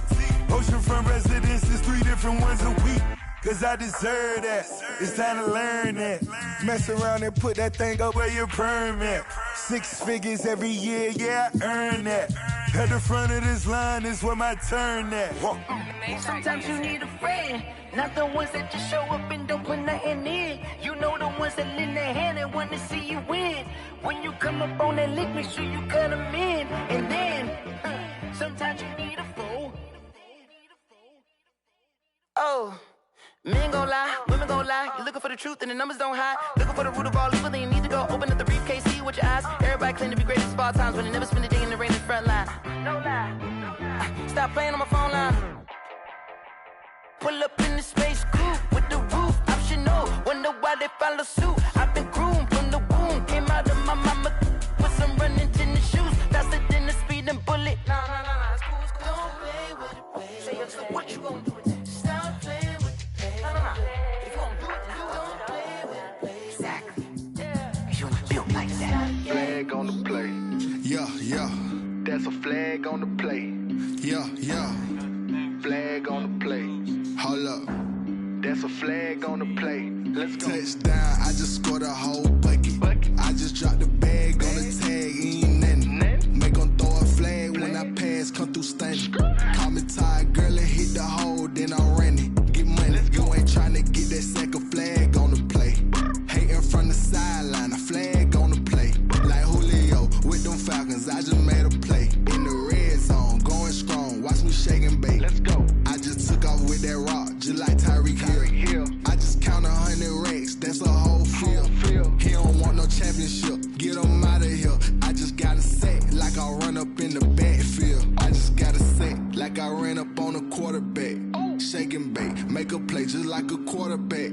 Oceanfront residences, 3 different ones a week. Cause I deserve that, it's time to learn that. Mess around and put that thing up where your permit. 6 figures every year, yeah, I earn that. At the front of this line is where my turn at. Sometimes you need a friend, not the ones that just show up and don't put nothing in. You know the ones that lend their hand and want to see you win. When you come up on that lick, make sure you cut them in. And then, sometimes you need a fool. Oh. Men gon' lie, women gon' lie. You're looking for the truth and the numbers don't hide. Looking for the root of all evil, then you need to go open up the briefcase, see with your eyes. Everybody claim to be greatest of all times, but they never spend a day in the rain in the front line. No lie, stop playing on my phone line. Pull up in the space coupe with the roof optional. Wonder why they follow suit. I've been groomed from the womb, came out of my mama with some running tennis shoes, faster than the speeding bullet. Nah, it's cool, it's cool. Don't play with it, baby. Say yo, so what you gon' do? Flag on the play. Yeah. That's a flag on the play. Yeah. Flag on the play. Hold up. That's a flag on the play. Let's go. Touchdown, I just scored a whole bucket. I just dropped the bag on the tag, ain't nothing. Make them throw a flag when I pass, come through stunning. Call me tired, girl, and hit the hole, then I'm running. Get money, you ain't tryna get that second flag on the play. Hating from the sideline, a flag on the play. Like Julio with them Falcons, I just made a play. In the red zone, going strong, watch me shake and bake. Let's go. I just took off with that rock, just like Tyreek Hill. I just count 100 racks, that's a whole field. He don't want no championship, get him out of here. I just got a set, like I run up in the backfield. I just got a set, like I ran up on a quarterback. Shake and bake, make a play just like a quarterback.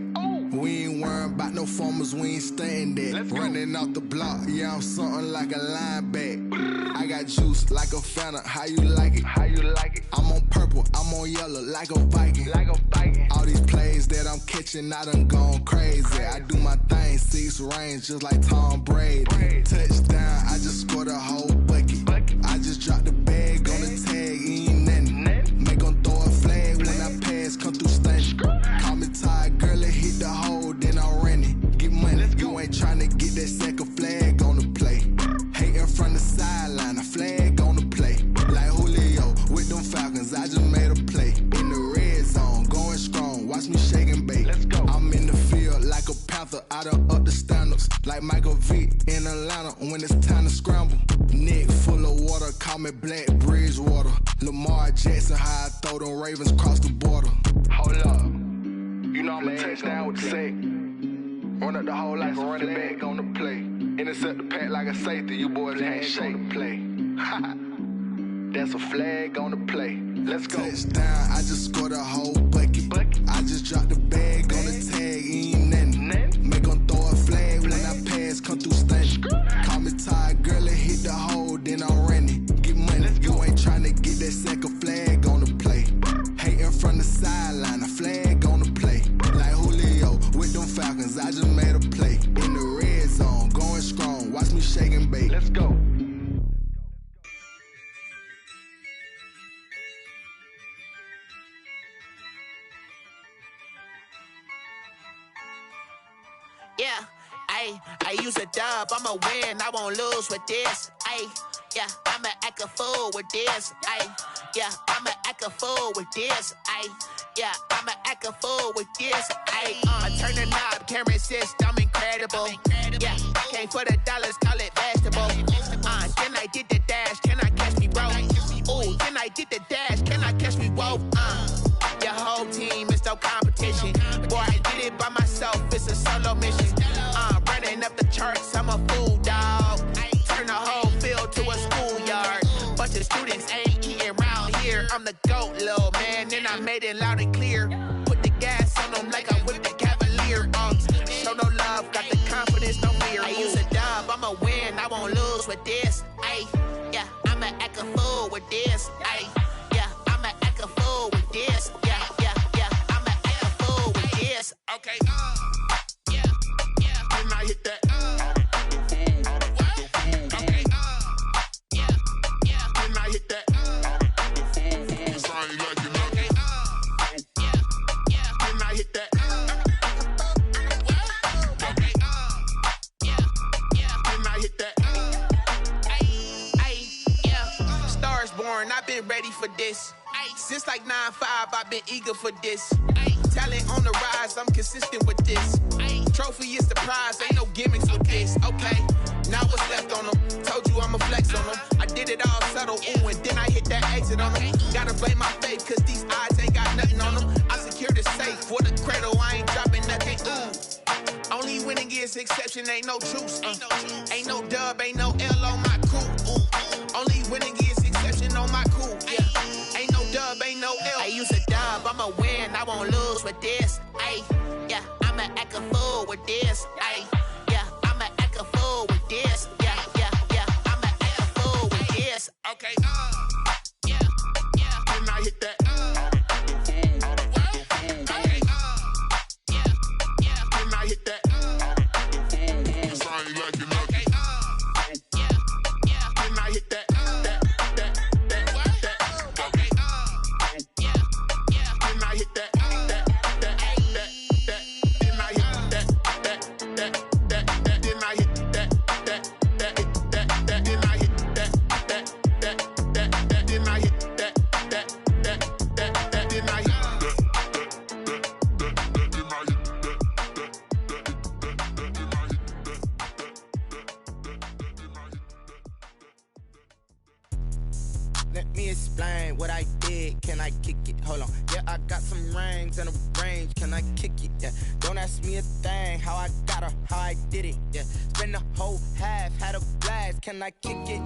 We ain't worrying about no formers, we ain't staying there. Running off the block, yeah, I'm something like a linebacker. I got juice like a Fanta, how you like it? I'm on purple, I'm on yellow, like a Viking. All these plays that I'm catching, I done gone crazy. I do my thing, 6 range, just like Tom Brady. Touchdown, I just scored a whole bucket. I just dropped the bag on the tag, ain't nothing. Make them throw a flag when I pass, come through stunning. Call me tired, girl, and hit the hole, then I'm running. Get money, you ain't tryna get that second flag on the play. Hating from the sideline, a flag on the play. Like Julio with them Falcons, I just made a play. In the red zone, going strong, watch me shake and bake. Let's go. I'm in the field like a Panther, I done up the standards. Like Michael Vick in Atlanta when it's time to scramble. Neck full of water, call me Black Bridgewater. Lamar Jackson, how I throw them Ravens cross the border. Hold up. You know I'm a touchdown with the sack. Run up the hole like a running back on the play. Intercept the pack like a safety. You boys can't shake the play. That's a flag on the play. Let's go. Touchdown, I just scored a whole bucket. I just dropped the bag on the tag, ain't nothing. Make them throw a flag when I pass, come through stunning. Call me tired, girl, and hit the hole, then I'm running. Get money, you ain't tryna get that second flag on the play. Hating from the sideline, a flag on the play. Like Julio with them Falcons, I just made a play. In the red zone, going strong, watch me shake and bake. Let's go. Yeah, I use a dub, I'ma win, I won't lose with this. Yeah, I'ma act a fool with this. Yeah, I'ma act act a fool with this, ayy. Yeah, I'ma act a fool with this, ayy. I turn the knob, can't resist, I'm incredible. Yeah, came for the dollars, call it vegetable. Then I did the dash, can I catch me, bro? Ooh, then I did the dash, can I catch me, whoa? Your whole team is no competition. Boy, I did it by myself, it's a solo mission. Running up the charts, I'm a fool, dog. Turn the whole field to a schoolyard. Bunch of students ain't eating round here. I'm the GOAT, little man, and I made it loud and clear. Put the gas on them like I whipped the Cavalier. Show no love, got the confidence, no fear. I use a dub, I'ma win, I won't lose with this. Ay, yeah, I'ma act a fool with this. Ay, yeah, I'ma act a fool with this. Yeah, yeah, yeah, I'ma act a fool with this. Okay, yeah, yeah. Then I hit that. I've been ready for this. Since like 9-5, I've been eager for this. Talent on the rise, I'm consistent with this. Trophy is the prize, ain't no gimmicks with this. Okay, now what's left on them? Told you I'ma flex on them. I did it all subtle, ooh, and then I hit that exit on them. Gotta blame my faith, cause these odds ain't got nothing on them. I secured the safe for the cradle, I ain't dropping nothing, ooh. Only winning is exception, ain't no truce. Ain't no dub, ain't no L on my crew. Ooh. Only winning is exception on my crew. Yeah. Ain't no dub, ain't no L. I use a dub, I'ma win, I won't lose with this. Ay, yeah, I'ma act a fool with this. Ay, yeah, I'ma act a fool with this. Yeah, yeah, yeah, I'ma act a fool with this. Okay, yeah, yeah. Then I hit that. Okay, yeah, yeah. Then I hit that. Let me explain what I did. Can I kick it? Hold on. Yeah, I got some rings and a range. Can I kick it? Yeah. Don't ask me a thing. How I got her, how I did it. Yeah. Spend the whole half, had a blast. Can I kick it?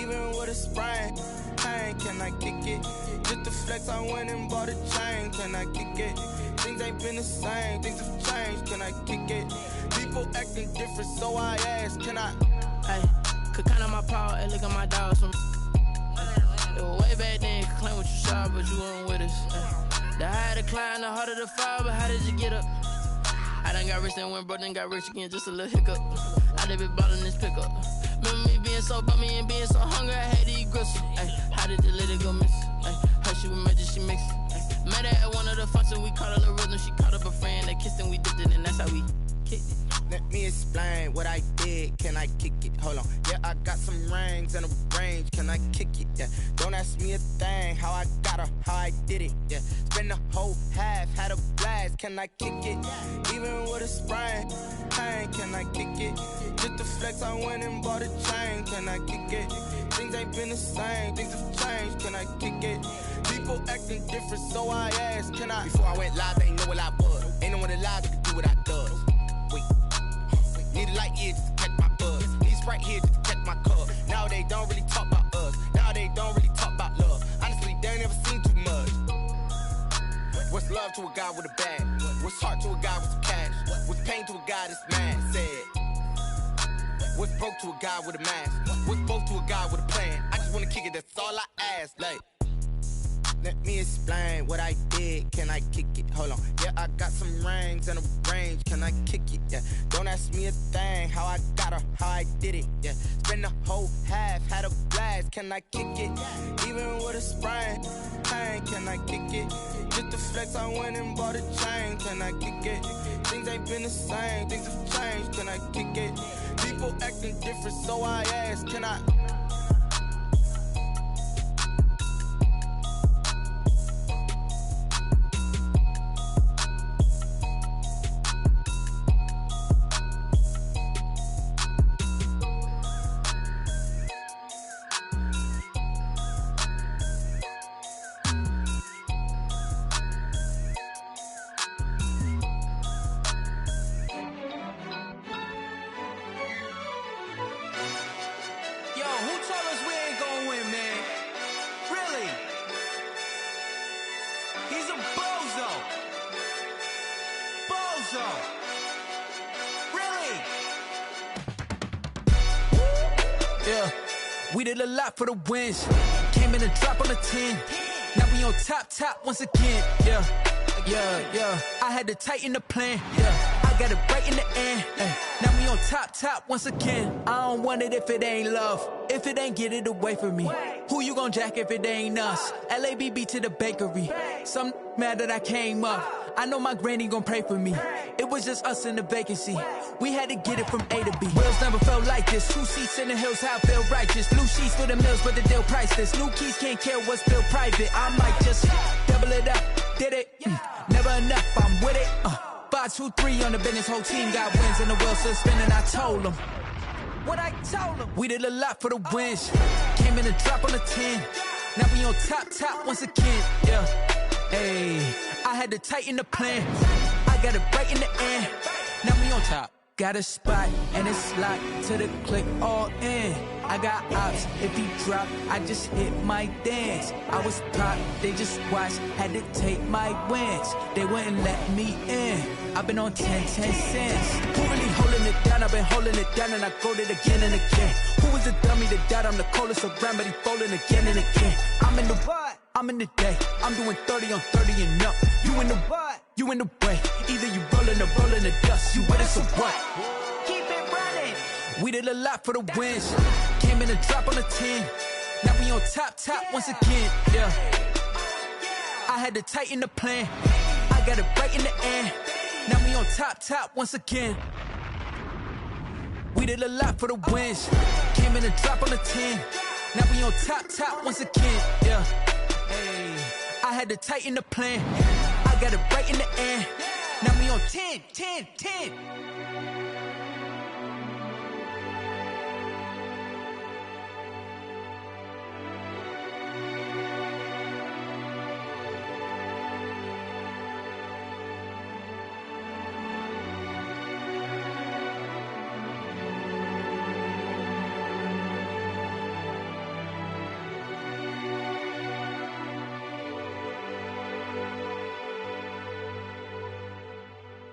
Even with a sprain. Pain, can I kick it? Just to flex, I went and bought a chain. Can I kick it? Things ain't been the same. Things have changed. Can I kick it? People acting different, so I ask. Can I? Hey, could count on my power and look at my dogs from. It was way back then, could claim what you saw, but you weren't with us. The higher the climb, the harder the fall, but how did you get up? I done got rich and went broke, then got rich again, just a little hiccup. I done been ballin' this pickup. Remember me being so bummy and being so hungry, I had to eat gristle. How did the lady go miss? Her she was magic, she mixed. Met her at one of the functions, we caught a little rhythm. She caught up a friend, they kissed and we dipped it, and that's how we kicked it. Let me explain what I did. Can I kick it? Hold on. Yeah, I got some rings and a range. Can I kick it? Yeah. Don't ask me a thing. How I got her, how I did it. Yeah. Spend the whole half, had a blast. Can I kick it? Even with a sprain. Pain, can I kick it? Just to flex, I went and bought a chain. Can I kick it? Things ain't been the same. Things have changed. Can I kick it? People acting different, so I asked. Can I? Before I went live, they ain't know what I was. Ain't no one alive that could do what I does. Need a light here just to catch my buzz. Need Sprite here just to catch my cup. Now they don't really talk about us. Now they don't really talk about love. Honestly, they ain't never seen too much. What's love to a guy with a bag? What's heart to a guy with some cash? What's pain to a guy that's mad? Said. What's broke to a guy with a mask? What's both to a guy with a plan? I just wanna kick it, that's all I ask. Like, let me explain what I did. Can I kick it? Hold on. Yeah, I got some rings and a range. Can I kick it? Yeah. Don't ask me a thing. How I got her, how I did it. Yeah. Spend the whole half, had a blast. Can I kick it? Even with a sprain. Pain, can I kick it? Just to flex, I went and bought a chain. Can I kick it? Things ain't been the same. Things have changed. Can I kick it? People acting different, so I ask. Can I? so. Really? Yeah, we did a lot for the wins. Came in a drop on a 10. Now we on top once again. Yeah. I had to tighten the plan. Yeah, I got it right in the end. Now we on top once again. I don't want it if it ain't love. If it ain't, get it away from me. Who you gon' jack if it ain't us? LABB to the bakery. Some mad that I came up. I know my granny gon' pray for me. It was just us in the vacancy. We had to get it from A to B. Wheels never felt like this. 2 seats in the hills, how I feel righteous. Blue sheets for the mills, but the deal priceless. New keys can't care what's built private. I might just double it up. Did it? Never enough, I'm with it. 5, 2, 3 on the business. Whole team got wins and the wheels still spinning. I told them what I told them. We did a lot for the wins. Came in a drop on a 10. Now we on top once again. Yeah. Hey, I had to tighten the plan. I got it right in the end. Now we on top. Got a spot and it's locked to the click all in. I got ops, if he drop, I just hit my dance. I was pop, they just watched, had to take my wins. They wouldn't let me in. I've been on 10 cents. Who really holding it down? I've been holding it down and I go it again and again. Who was the dummy that died? I'm the coldest around, but he folding again and again. I'm in the what? I'm in the day. I'm doing 30 on 30 and up. You in the what? You in the way. Either you rolling or rolling the dust. You with us or what? Keep it running. We did a lot for the wins. Came in a drop on a 10. Now we on top once again. Yeah. I had to tighten the plan. I got it right in the end. Now we on top once again. We did a lot for the wins. Came in a drop on a 10. Now we on top once again. Yeah. Hey, I had to tighten the plan. I got it right in the end. Now we on 10.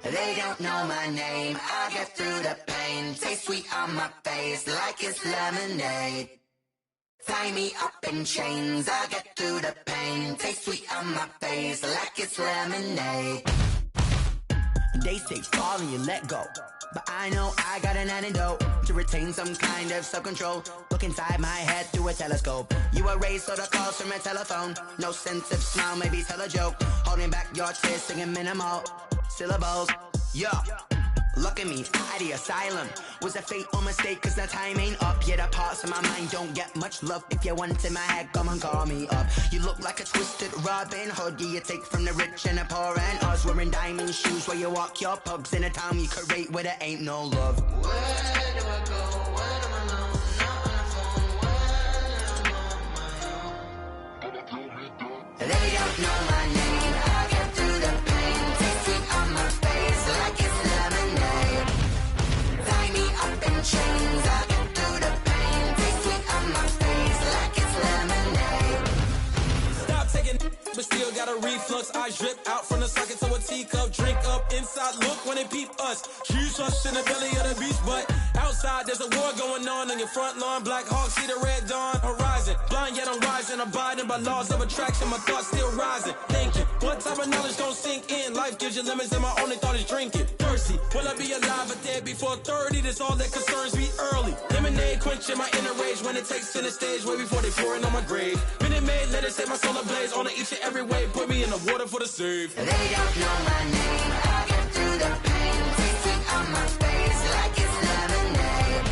They don't know my name, I get through the pain. Taste sweet on my face like it's lemonade. Tie me up in chains, I get through the pain. Taste sweet on my face like it's lemonade. They say fall and you let go, but I know I got an antidote to retain some kind of self-control. Look inside my head through a telescope. You erase all the calls from a telephone. No sense of smile, maybe tell a joke. Holding back your tears, singing minimal syllables. Yeah, look at me, at the asylum. Was a fate or mistake, cause the time ain't up. Yeah, the parts of my mind don't get much love. If you want in my head, come and call me up. You look like a twisted Robin Hood. Yeah, you take from the rich and the poor and us. Wearing diamond shoes where you walk your pugs in a town you create where there ain't no love. Where do I go? When I'm alone? Not on the phone. When I'm on my own. They don't know my name. I get through the pain. Taste sweet on my face like it's lemonade. Tie me up in chains. I get through the pain. Taste sweet on my face like it's lemonade. Stop taking but still got a reflux. Eyes drip out from the socket to a teacup. Drink up inside, look when they peep us. Shoes us in the belly of the beast, but outside there's a war going on your front lawn. Black Hawk, see the red dawn horizon. Blind yet I'm rising, abiding by laws of attraction. My thoughts still rising, thinking what type of knowledge gon' sink in? Life gives you limits and my only thought is drinking. Thirsty, will I be alive or dead before 30? That's all that concerns me early. Lemonade quenching my inner rage when it takes to the stage way before they pour it on my grave. Minute Maid, let it set my soul ablaze on each and every way. Put me in the water for the save. They don't know my name. I get through the pain. Taste sweet on my face like it's lemonade.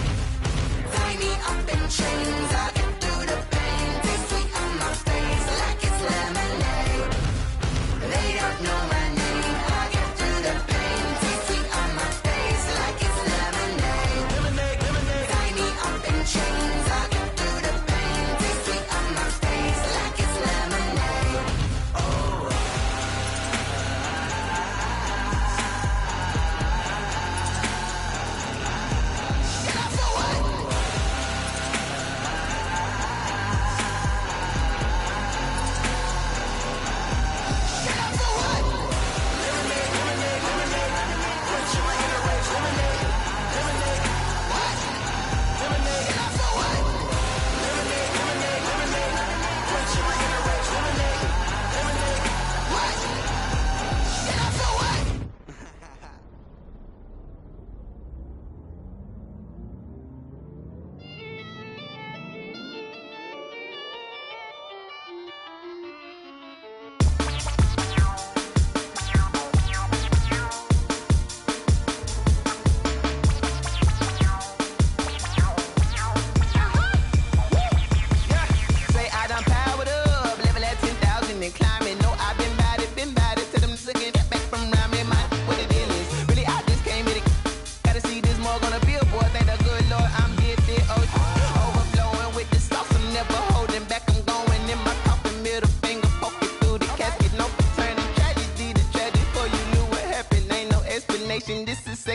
Tie me up in chains. I get through the pain. Taste sweet on my face like it's lemonade. They don't know my name. I get through the pain. Taste sweet on my face like it's lemonade. Tie me up in chains. I get through the pain. Taste sweet on my face like it's lemonade. Oh. 1, 2, 3, 4. station. This is second.